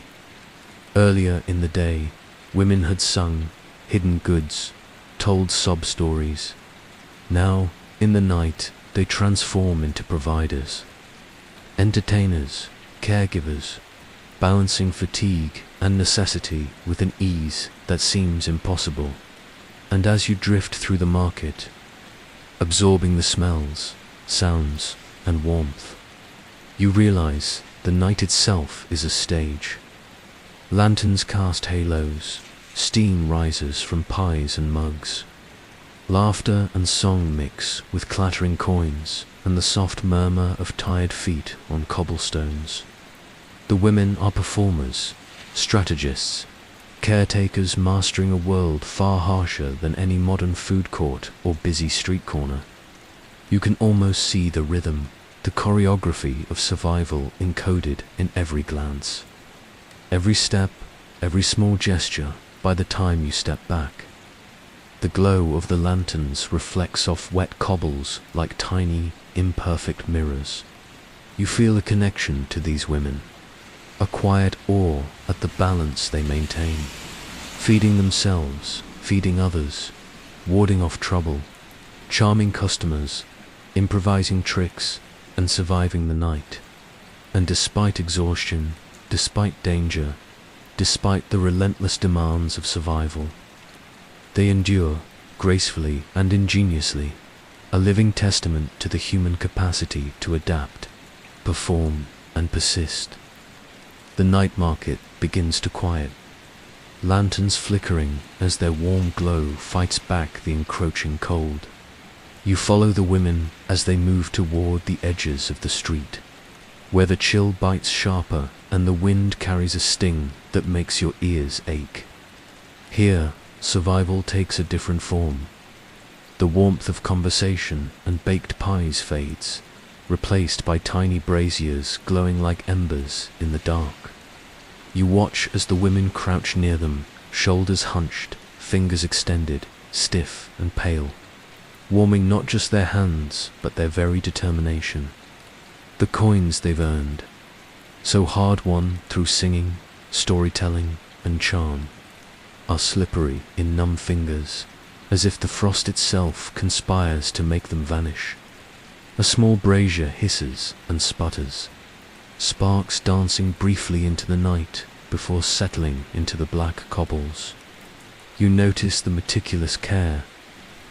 Earlier in the day, women had sung, hidden goods, told sob stories. Now, in the night, they transform into providers, entertainers, caregivers, balancing fatigue and necessity with an ease that seems impossible. And as you drift through the market, absorbing the smells, sounds, and warmth, you realize the night itself is a stage. Lanterns cast halos, steam rises from pies and mugs. Laughter and song mix with clattering coins and the soft murmur of tired feet on cobblestones. The women are performers, strategists, caretakers mastering a world far harsher than any modern food court or busy street corner. You can almost see the rhythm, the choreography of survival encoded in every glance. Every step, every small gesture by the time you step back. The glow of the lanterns reflects off wet cobbles like tiny, imperfect mirrors. You feel a connection to these women, a quiet awe at the balance they maintain, feeding themselves, feeding others, warding off trouble, charming customers, improvising tricks, and surviving the night. And despite exhaustion, despite danger, despite the relentless demands of survival, they endure, gracefully and ingeniously, a living testament to the human capacity to adapt, perform, and persist. The night market begins to quiet, lanterns flickering as their warm glow fights back the encroaching cold. You follow the women as they move toward the edges of the street, where the chill bites sharper and the wind carries a sting that makes your ears ache. Here, survival takes a different form. The warmth of conversation and baked pies fades, replaced by tiny braziers glowing like embers in the dark. You watch as the women crouch near them, shoulders hunched, fingers extended, stiff and pale, warming not just their hands, but their very determination. The coins they've earned, so hard-won through singing, storytelling and charm, are slippery in numb fingers, as if the frost itself conspires to make them vanish. A small brazier hisses and sputters, sparks dancing briefly into the night before settling into the black cobbles. You notice the meticulous care,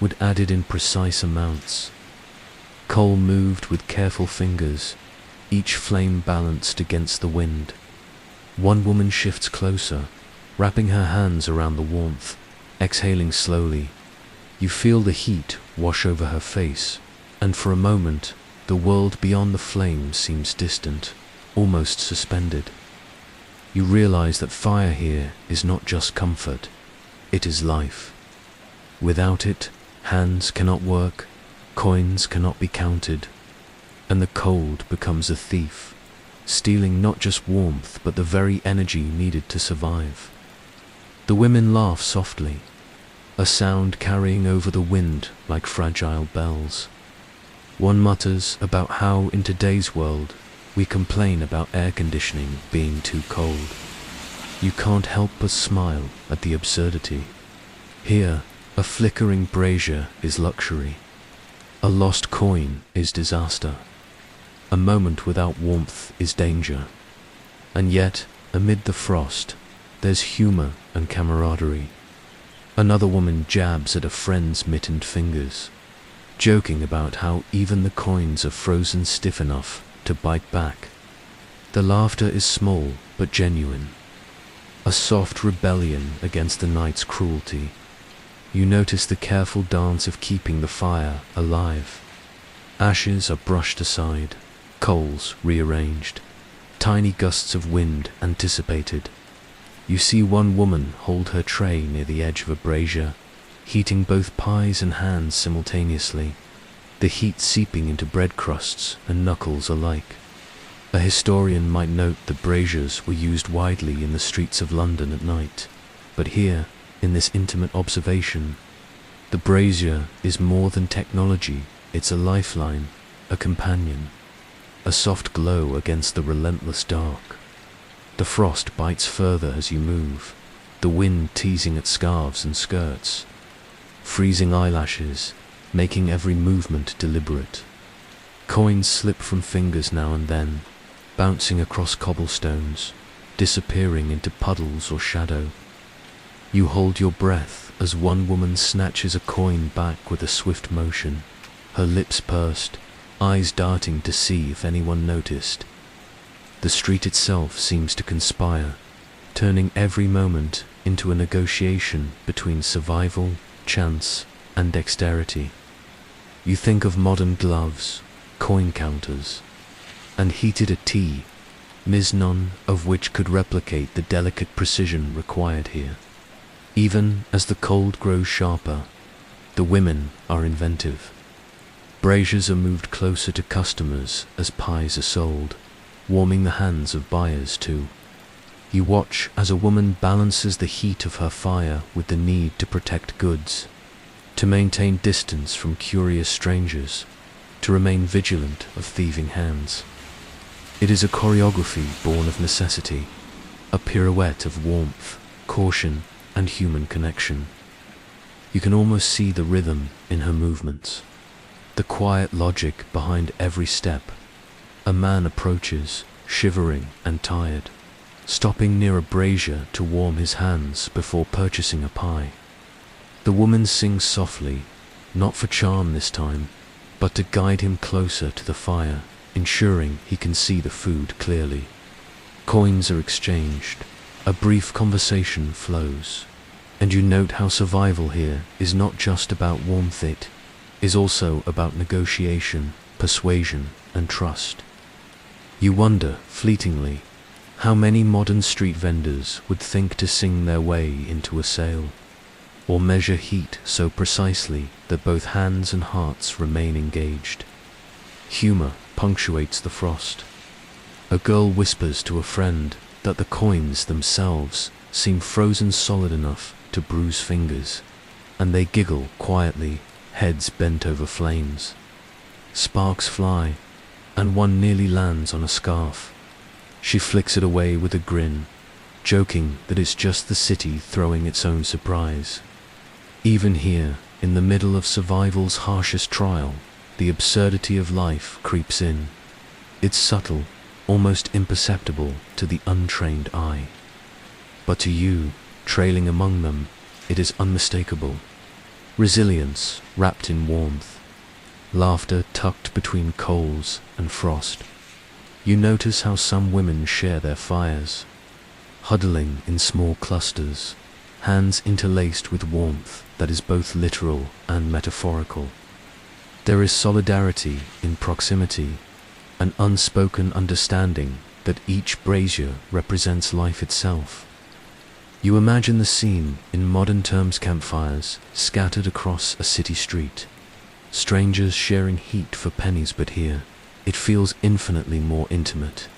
wood added in precise amounts, coal moved with careful fingers, each flame balanced against the wind. One woman shifts closer, wrapping her hands around the warmth, exhaling slowly. You feel the heat wash over her face, and for a moment, the world beyond the flame seems distant, almost suspended. You realize that fire here is not just comfort, it is life. Without it, hands cannot work, coins cannot be counted, and the cold becomes a thief, stealing not just warmth but the very energy needed to survive. The women laugh softly, a sound carrying over the wind like fragile bells. One mutters about how in today's world we complain about air conditioning being too cold. You can't help but smile at the absurdity. Here, a flickering brazier is luxury. A lost coin is disaster. A moment without warmth is danger. And yet, amid the frost, there's humor and camaraderie. Another woman jabs at a friend's mittened fingers, joking about how even the coins are frozen stiff enough to bite back. The laughter is small but genuine, a soft rebellion against the night's cruelty. You notice the careful dance of keeping the fire alive. Ashes are brushed aside, coals rearranged, tiny gusts of wind anticipated. You see one woman hold her tray near the edge of a brazier, heating both pies and hands simultaneously, the heat seeping into bread crusts and knuckles alike. A historian might note that braziers were used widely in the streets of London at night, but here, in this intimate observation, the brazier is more than technology, it's a lifeline, a companion, a soft glow against the relentless dark. The frost bites further as you move, the wind teasing at scarves and skirts, freezing eyelashes, making every movement deliberate. Coins slip from fingers now and then, bouncing across cobblestones, disappearing into puddles or shadow. You hold your breath as one woman snatches a coin back with a swift motion, her lips pursed, eyes darting to see if anyone noticed. The street itself seems to conspire, turning every moment into a negotiation between survival, chance, and dexterity. You think of modern gloves, coin counters, and heated a tea, none of which could replicate the delicate precision required here. Even as the cold grows sharper, the women are inventive. Braziers are moved closer to customers as pies are sold, warming the hands of buyers too. You watch as a woman balances the heat of her fire with the need to protect goods, to maintain distance from curious strangers, to remain vigilant of thieving hands. It is a choreography born of necessity, a pirouette of warmth, caution, and human connection. You can almost see the rhythm in her movements, the quiet logic behind every step. A man approaches, shivering and tired, stopping near a brazier to warm his hands before purchasing a pie. The woman sings softly, not for charm this time, but to guide him closer to the fire, ensuring he can see the food clearly. Coins are exchanged, a brief conversation flows, and you note how survival here is not just about warmth, it is also about negotiation, persuasion, and trust. You wonder, fleetingly, how many modern street vendors would think to sing their way into a sale. or measure heat so precisely that both hands and hearts remain engaged. Humor punctuates the frost. A girl whispers to a friend that the coins themselves seem frozen solid enough to bruise fingers, and they giggle quietly, heads bent over flames. Sparks fly, and one nearly lands on a scarf. She flicks it away with a grin, joking that it's just the city throwing its own surprise. Even here, in the middle of survival's harshest trial, the absurdity of life creeps in. It's subtle, almost imperceptible to the untrained eye. But to you, trailing among them, it is unmistakable. Resilience wrapped in warmth. Laughter tucked between coals and frost. You notice how some women share their fires, huddling in small clusters, hands interlaced with warmth that is both literal and metaphorical. There is solidarity in proximity, an unspoken understanding that each brazier represents life itself. You imagine the scene in modern terms campfires scattered across a city street, strangers sharing heat for pennies, but here it feels infinitely more intimate,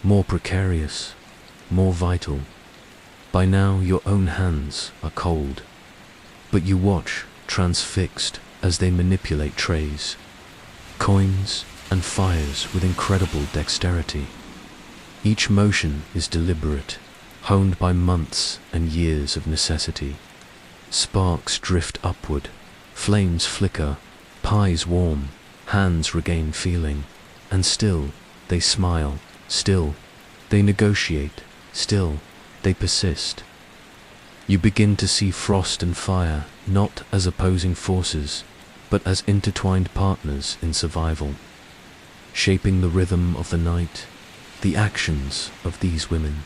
more precarious, more vital. By now your own hands are cold, but you watch, transfixed, as they manipulate trays, coins, and fires with incredible dexterity. Each motion is deliberate, honed by months and years of necessity. Sparks drift upward, flames flicker, pies warm, hands regain feeling, and still they smile, still they negotiate, still they persist. You begin to see frost and fire not as opposing forces, but as intertwined partners in survival, shaping the rhythm of the night, the actions of these women,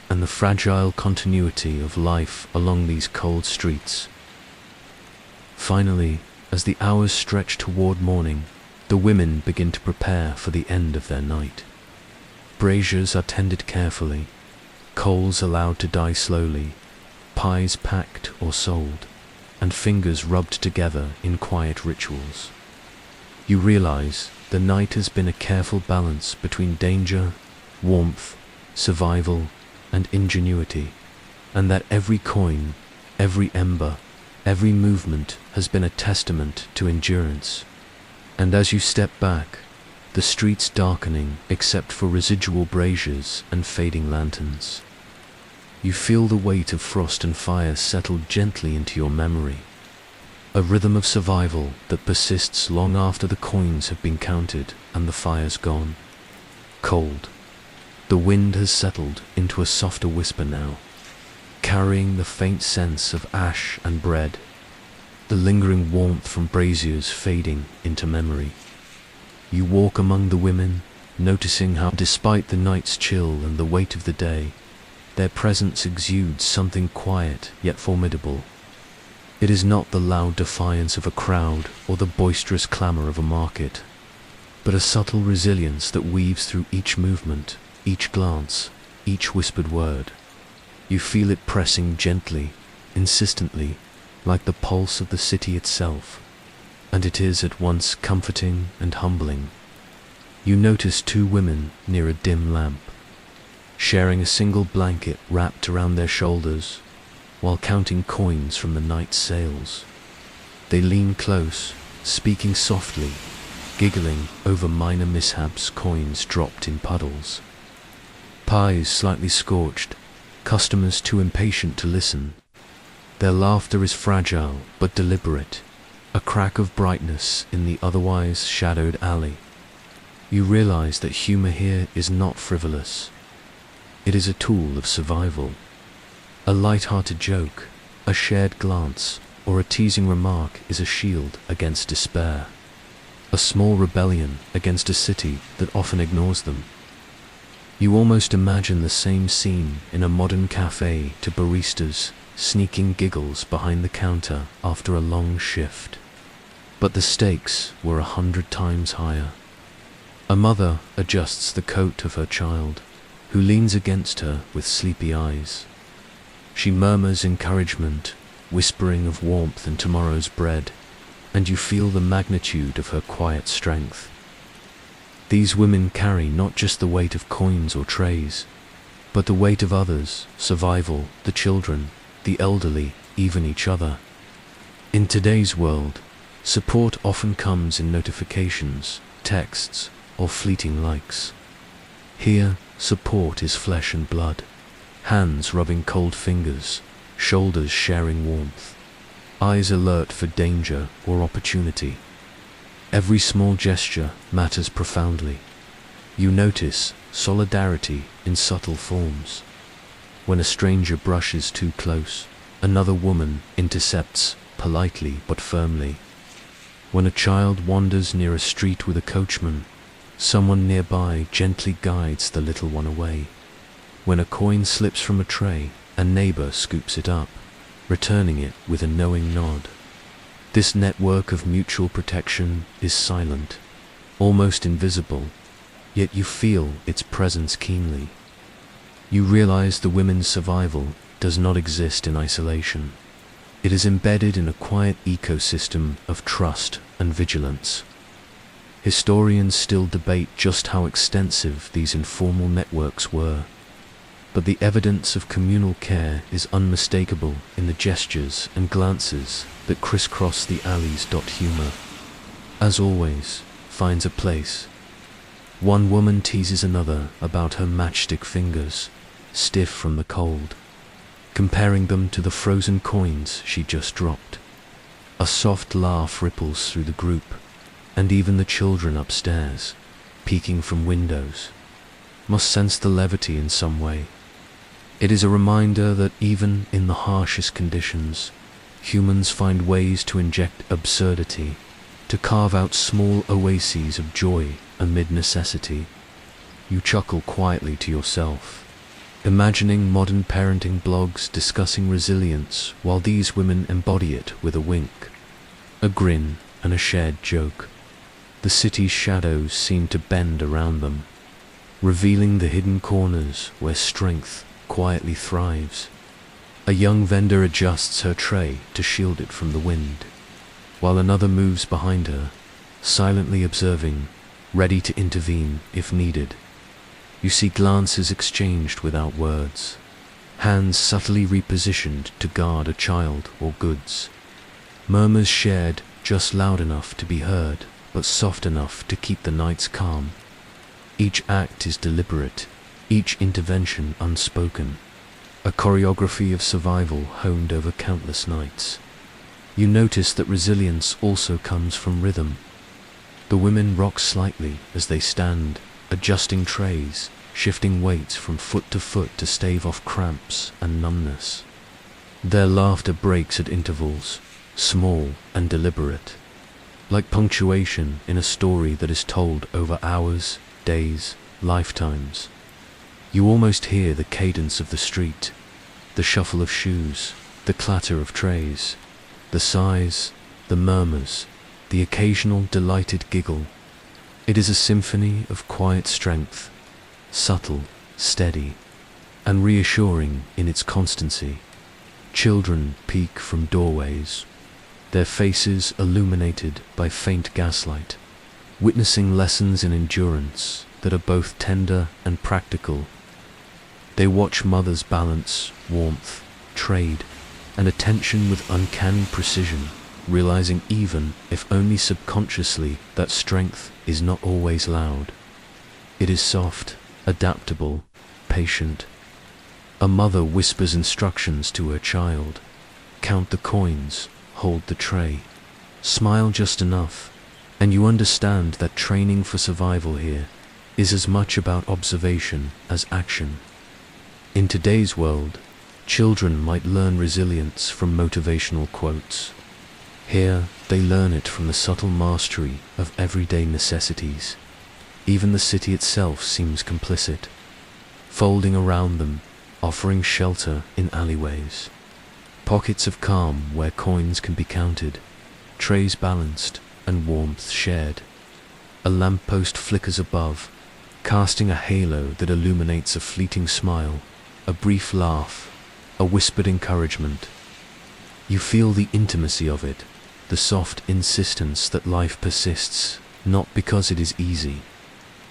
and the fragile continuity of life along these cold streets. Finally, as the hours stretch toward morning, the women begin to prepare for the end of their night. Braziers are tended carefully, coals allowed to die slowly, pies packed or sold, and fingers rubbed together in quiet rituals. You realize the night has been a careful balance between danger, warmth, survival, and ingenuity, and that every coin, every ember, every movement has been a testament to endurance. And as you step back, the streets darkening except for residual braziers and fading lanterns, you feel the weight of frost and fire settle gently into your memory, a rhythm of survival that persists long after the coins have been counted and the fires gone. Cold. The wind has settled into a softer whisper now, carrying the faint sense of ash and bread, the lingering warmth from braziers fading into memory. You walk among the women, noticing how, despite the night's chill and the weight of the day, their presence exudes something quiet yet formidable. It is not the loud defiance of a crowd or the boisterous clamor of a market, but a subtle resilience that weaves through each movement, each glance, each whispered word. You feel it pressing gently, insistently, like the pulse of the city itself, and it is at once comforting and humbling. You notice two women near a dim lamp, sharing a single blanket wrapped around their shoulders, while counting coins from the night's sales. They lean close, speaking softly, giggling over minor mishaps, coins dropped in puddles, pies slightly scorched, customers too impatient to listen. Their laughter is fragile but deliberate, a crack of brightness in the otherwise shadowed alley. You realize that humor here is not frivolous. It is a tool of survival. A light-hearted joke, a shared glance, or a teasing remark is a shield against despair, a small rebellion against a city that often ignores them. You almost imagine the same scene in a modern cafe, to baristas sneaking giggles behind the counter after a long shift. But the stakes were 100 times higher. A mother adjusts the coat of her child, who leans against her with sleepy eyes. She murmurs encouragement, whispering of warmth and tomorrow's bread, and you feel the magnitude of her quiet strength. These women carry not just the weight of coins or trays, but the weight of others, survival, the children, the elderly, even each other. In today's world, support often comes in notifications, texts, or fleeting likes. Here, support is flesh and blood, hands rubbing cold fingers, shoulders sharing warmth, eyes alert for danger or opportunity. Every small gesture matters profoundly. You notice solidarity in subtle forms. When a stranger brushes too close, another woman intercepts politely but firmly. When a child wanders near a street with a coachman, someone nearby gently guides the little one away. When a coin slips from a tray, a neighbor scoops it up, returning it with a knowing nod. This network of mutual protection is silent, almost invisible, yet you feel its presence keenly. You realize the women's survival does not exist in isolation. It is embedded in a quiet ecosystem of trust and vigilance. Historians still debate just how extensive these informal networks were, but the evidence of communal care is unmistakable in the gestures and glances that crisscross the alleys. Humor, as always, finds a place. One woman teases another about her matchstick fingers, stiff from the cold, comparing them to the frozen coins she just dropped. A soft laugh ripples through the group, and even the children upstairs, peeking from windows, must sense the levity in some way. It is a reminder that even in the harshest conditions, humans find ways to inject absurdity, to carve out small oases of joy amid necessity. You chuckle quietly to yourself, imagining modern parenting blogs discussing resilience while these women embody it with a wink, a grin, and a shared joke. The city's shadows seem to bend around them, revealing the hidden corners where strength quietly thrives. A young vendor adjusts her tray to shield it from the wind, while another moves behind her, silently observing, ready to intervene if needed. You see glances exchanged without words, hands subtly repositioned to guard a child or goods, murmurs shared just loud enough to be heard, but soft enough to keep the nights calm. Each act is deliberate, each intervention unspoken, a choreography of survival honed over countless nights. You notice that resilience also comes from rhythm. The women rock slightly as they stand, adjusting trays, shifting weights from foot to stave off cramps and numbness. Their laughter breaks at intervals, small and deliberate, like punctuation in a story that is told over hours, days, lifetimes. You almost hear the cadence of the street, the shuffle of shoes, the clatter of trays, the sighs, the murmurs, the occasional delighted giggle. It is a symphony of quiet strength, subtle, steady, and reassuring in its constancy. Children peek from doorways, their faces illuminated by faint gaslight, witnessing lessons in endurance that are both tender and practical. They watch mothers balance warmth, trade, and attention with uncanny precision, realizing even if only subconsciously that strength is not always loud. It is soft, adaptable, patient. A mother whispers instructions to her child: count the coins, hold the tray, smile just enough, and you understand that training for survival here is as much about observation as action. In today's world, children might learn resilience from motivational quotes. Here, they learn it from the subtle mastery of everyday necessities. Even the city itself seems complicit, folding around them, offering shelter in alleyways. Pockets of calm where coins can be counted, trays balanced, and warmth shared. A lamppost flickers above, casting a halo that illuminates a fleeting smile, a brief laugh, a whispered encouragement. You feel the intimacy of it, the soft insistence that life persists, not because it is easy,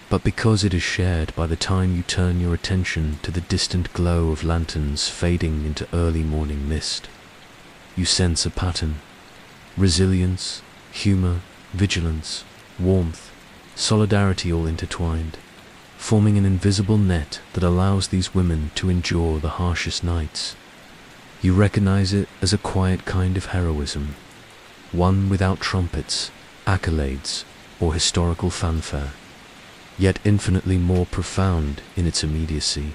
but because it is shared by the time you turn your attention to the distant glow of lanterns fading into early morning mist. You sense a pattern: resilience, humor, vigilance, warmth, solidarity all intertwined, forming an invisible net that allows these women to endure the harshest nights. You recognize it as a quiet kind of heroism, one without trumpets, accolades, or historical fanfare, yet infinitely more profound in its immediacy.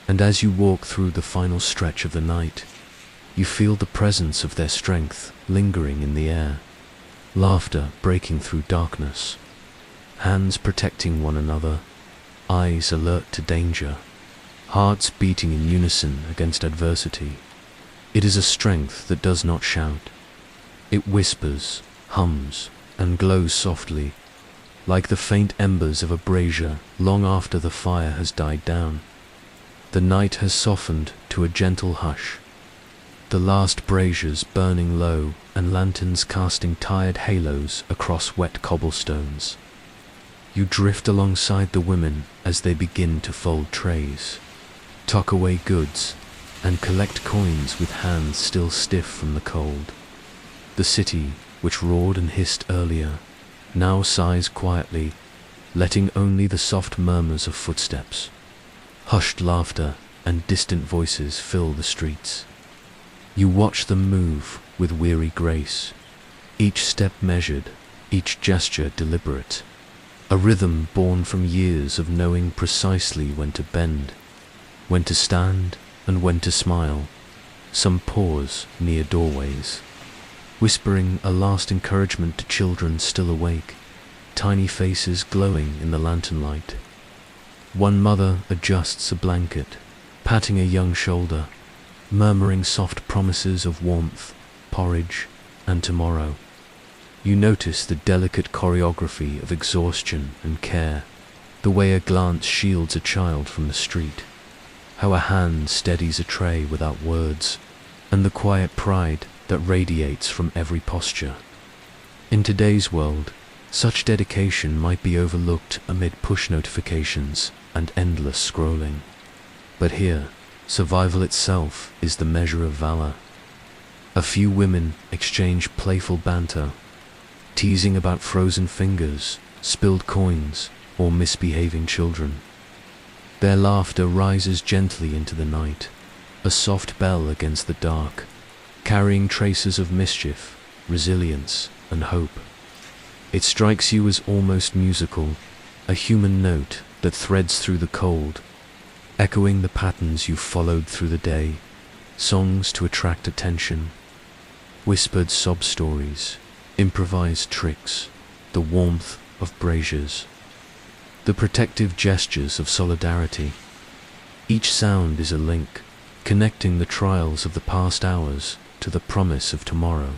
And as you walk through the final stretch of the night, you feel the presence of their strength lingering in the air, laughter breaking through darkness, hands protecting one another, eyes alert to danger, hearts beating in unison against adversity. It is a strength that does not shout. It whispers, hums, and glows softly, like the faint embers of a brazier long after the fire has died down. The night has softened to a gentle hush, the last braziers burning low and lanterns casting tired halos across wet cobblestones. You drift alongside the women as they begin to fold trays, tuck away goods, and collect coins with hands still stiff from the cold. The city, which roared and hissed earlier, now sighs quietly, letting only the soft murmurs of footsteps, hushed laughter, and distant voices fill the streets. You watch them move with weary grace, each step measured, each gesture deliberate, a rhythm born from years of knowing precisely when to bend, when to stand, and when to smile. Some pause near doorways, whispering a last encouragement to children still awake, tiny faces glowing in the lantern light. One mother adjusts a blanket, patting a young shoulder, murmuring soft promises of warmth, porridge, and tomorrow. You notice the delicate choreography of exhaustion and care, the way a glance shields a child from the street, how a hand steadies a tray without words, and the quiet pride that radiates from every posture. In today's world, such dedication might be overlooked amid push notifications and endless scrolling. But here, survival itself is the measure of valor. A few women exchange playful banter, teasing about frozen fingers, spilled coins, or misbehaving children. Their laughter rises gently into the night, a soft bell against the dark, carrying traces of mischief, resilience, and hope. It strikes you as almost musical, a human note that threads through the cold, echoing the patterns you've followed through the day, songs to attract attention, whispered sob stories, improvised tricks, the warmth of braziers, the protective gestures of solidarity. Each sound is a link, connecting the trials of the past hours to the promise of tomorrow.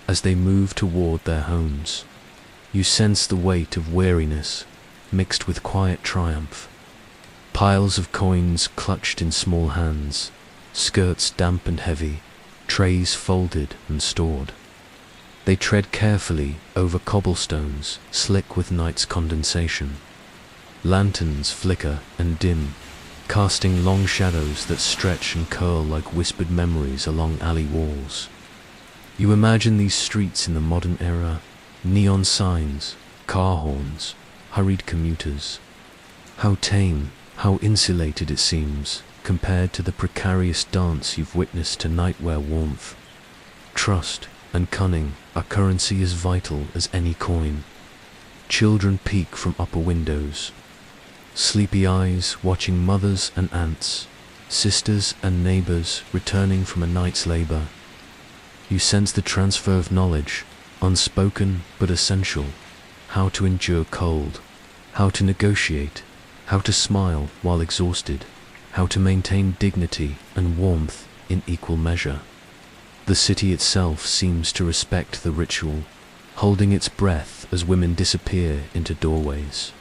As they move toward their homes, you sense the weight of weariness mixed with quiet triumph. Piles of coins clutched in small hands, skirts damp and heavy, trays folded and stored. They tread carefully over cobblestones slick with night's condensation. Lanterns flicker and dim, casting long shadows that stretch and curl like whispered memories along alley walls. You imagine these streets in the modern era, neon signs, car horns, hurried commuters. How tame, how insulated it seems, compared to the precarious dance you've witnessed tonight where warmth, trust, and cunning are currency as vital as any coin. Children peek from upper windows, sleepy eyes watching mothers and aunts, sisters and neighbors returning from a night's labor. You sense the transfer of knowledge, unspoken but essential, how to endure cold, how to negotiate, how to smile while exhausted, how to maintain dignity and warmth in equal measure. The city itself seems to respect the ritual, holding its breath as women disappear into doorways,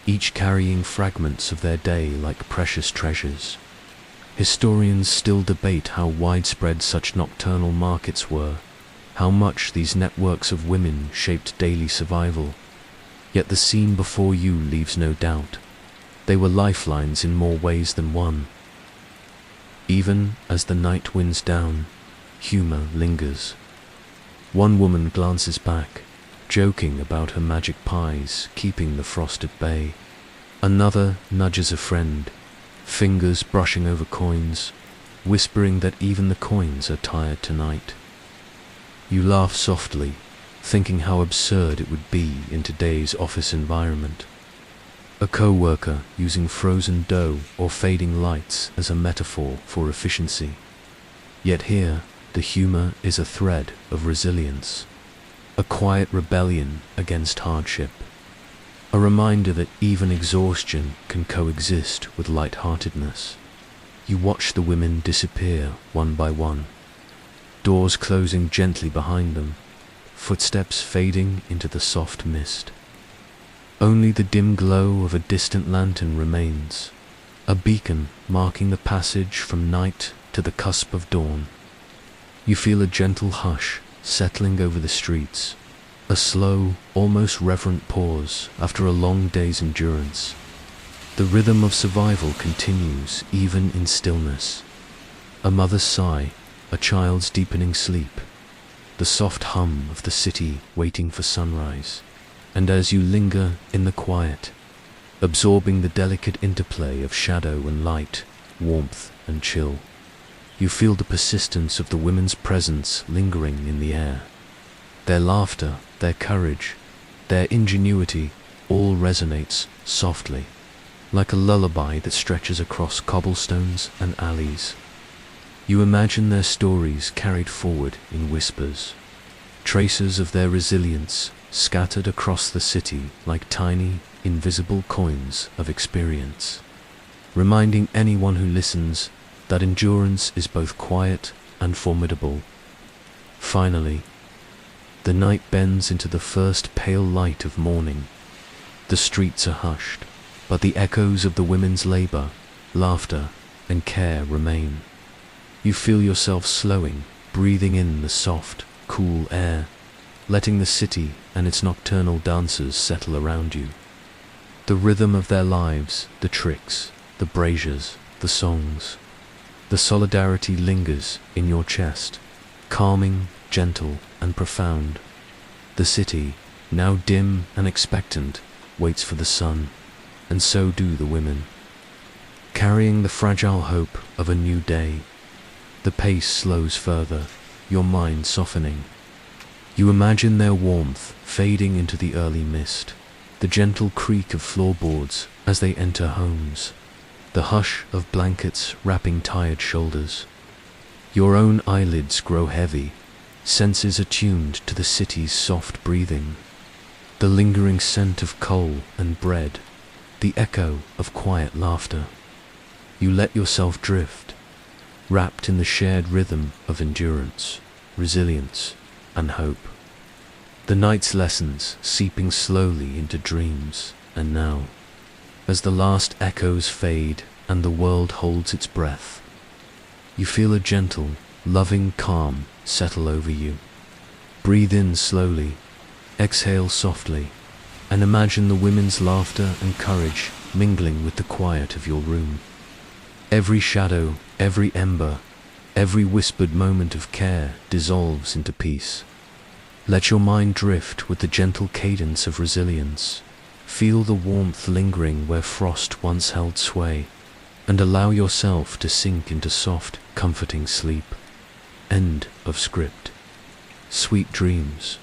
each carrying fragments of their day like precious treasures. Historians still debate how widespread such nocturnal markets were, how much these networks of women shaped daily survival. Yet the scene before you leaves no doubt. They were lifelines in more ways than one. Even as the night winds down, humor lingers. One woman glances back, joking about her magic pies keeping the frost at bay. Another nudges a friend, fingers brushing over coins, whispering that even the coins are tired tonight. You laugh softly, thinking how absurd it would be in today's office environment. A co-worker using frozen dough or fading lights as a metaphor for efficiency. Yet here, the humor is a thread of resilience, a quiet rebellion against hardship, a reminder that even exhaustion can coexist with lightheartedness. You watch the women disappear one by one, doors closing gently behind them, footsteps fading into the soft mist. Only the dim glow of a distant lantern remains, a beacon marking the passage from night to the cusp of dawn. You feel a gentle hush settling over the streets, a slow, almost reverent pause after a long day's endurance. The rhythm of survival continues even in stillness. A mother's sigh, a child's deepening sleep, the soft hum of the city waiting for sunrise. And as you linger in the quiet, absorbing the delicate interplay of shadow and light, warmth and chill, you feel the persistence of the women's presence lingering in the air. Their laughter, their courage, their ingenuity, all resonates softly, like a lullaby that stretches across cobblestones and alleys. You imagine their stories carried forward in whispers, traces of their resilience scattered across the city like tiny, invisible coins of experience, reminding anyone who listens that endurance is both quiet and formidable. Finally, the night bends into the first pale light of morning. The streets are hushed, but the echoes of the women's labor, laughter, and care remain. You feel yourself slowing, breathing in the soft, cool air, letting the city and its nocturnal dancers settle around you. The rhythm of their lives, the tricks, the braziers, the songs, the solidarity lingers in your chest, calming, gentle, and profound. The city, now dim and expectant, waits for the sun, and so do the women, carrying the fragile hope of a new day. The pace slows further, your mind softening. You imagine their warmth fading into the early mist, the gentle creak of floorboards as they enter homes, the hush of blankets wrapping tired shoulders. Your own eyelids grow heavy, senses attuned to the city's soft breathing, the lingering scent of coal and bread, the echo of quiet laughter. You let yourself drift, wrapped in the shared rhythm of endurance, resilience, and hope. The night's lessons seeping slowly into dreams, and now, as the last echoes fade and the world holds its breath, you feel a gentle, loving calm settle over you. Breathe in slowly, exhale softly, and imagine the women's laughter and courage mingling with the quiet of your room. Every shadow, every ember, every whispered moment of care dissolves into peace. Let your mind drift with the gentle cadence of resilience. Feel the warmth lingering where frost once held sway, and allow yourself to sink into soft, comforting sleep. End of script. Sweet dreams.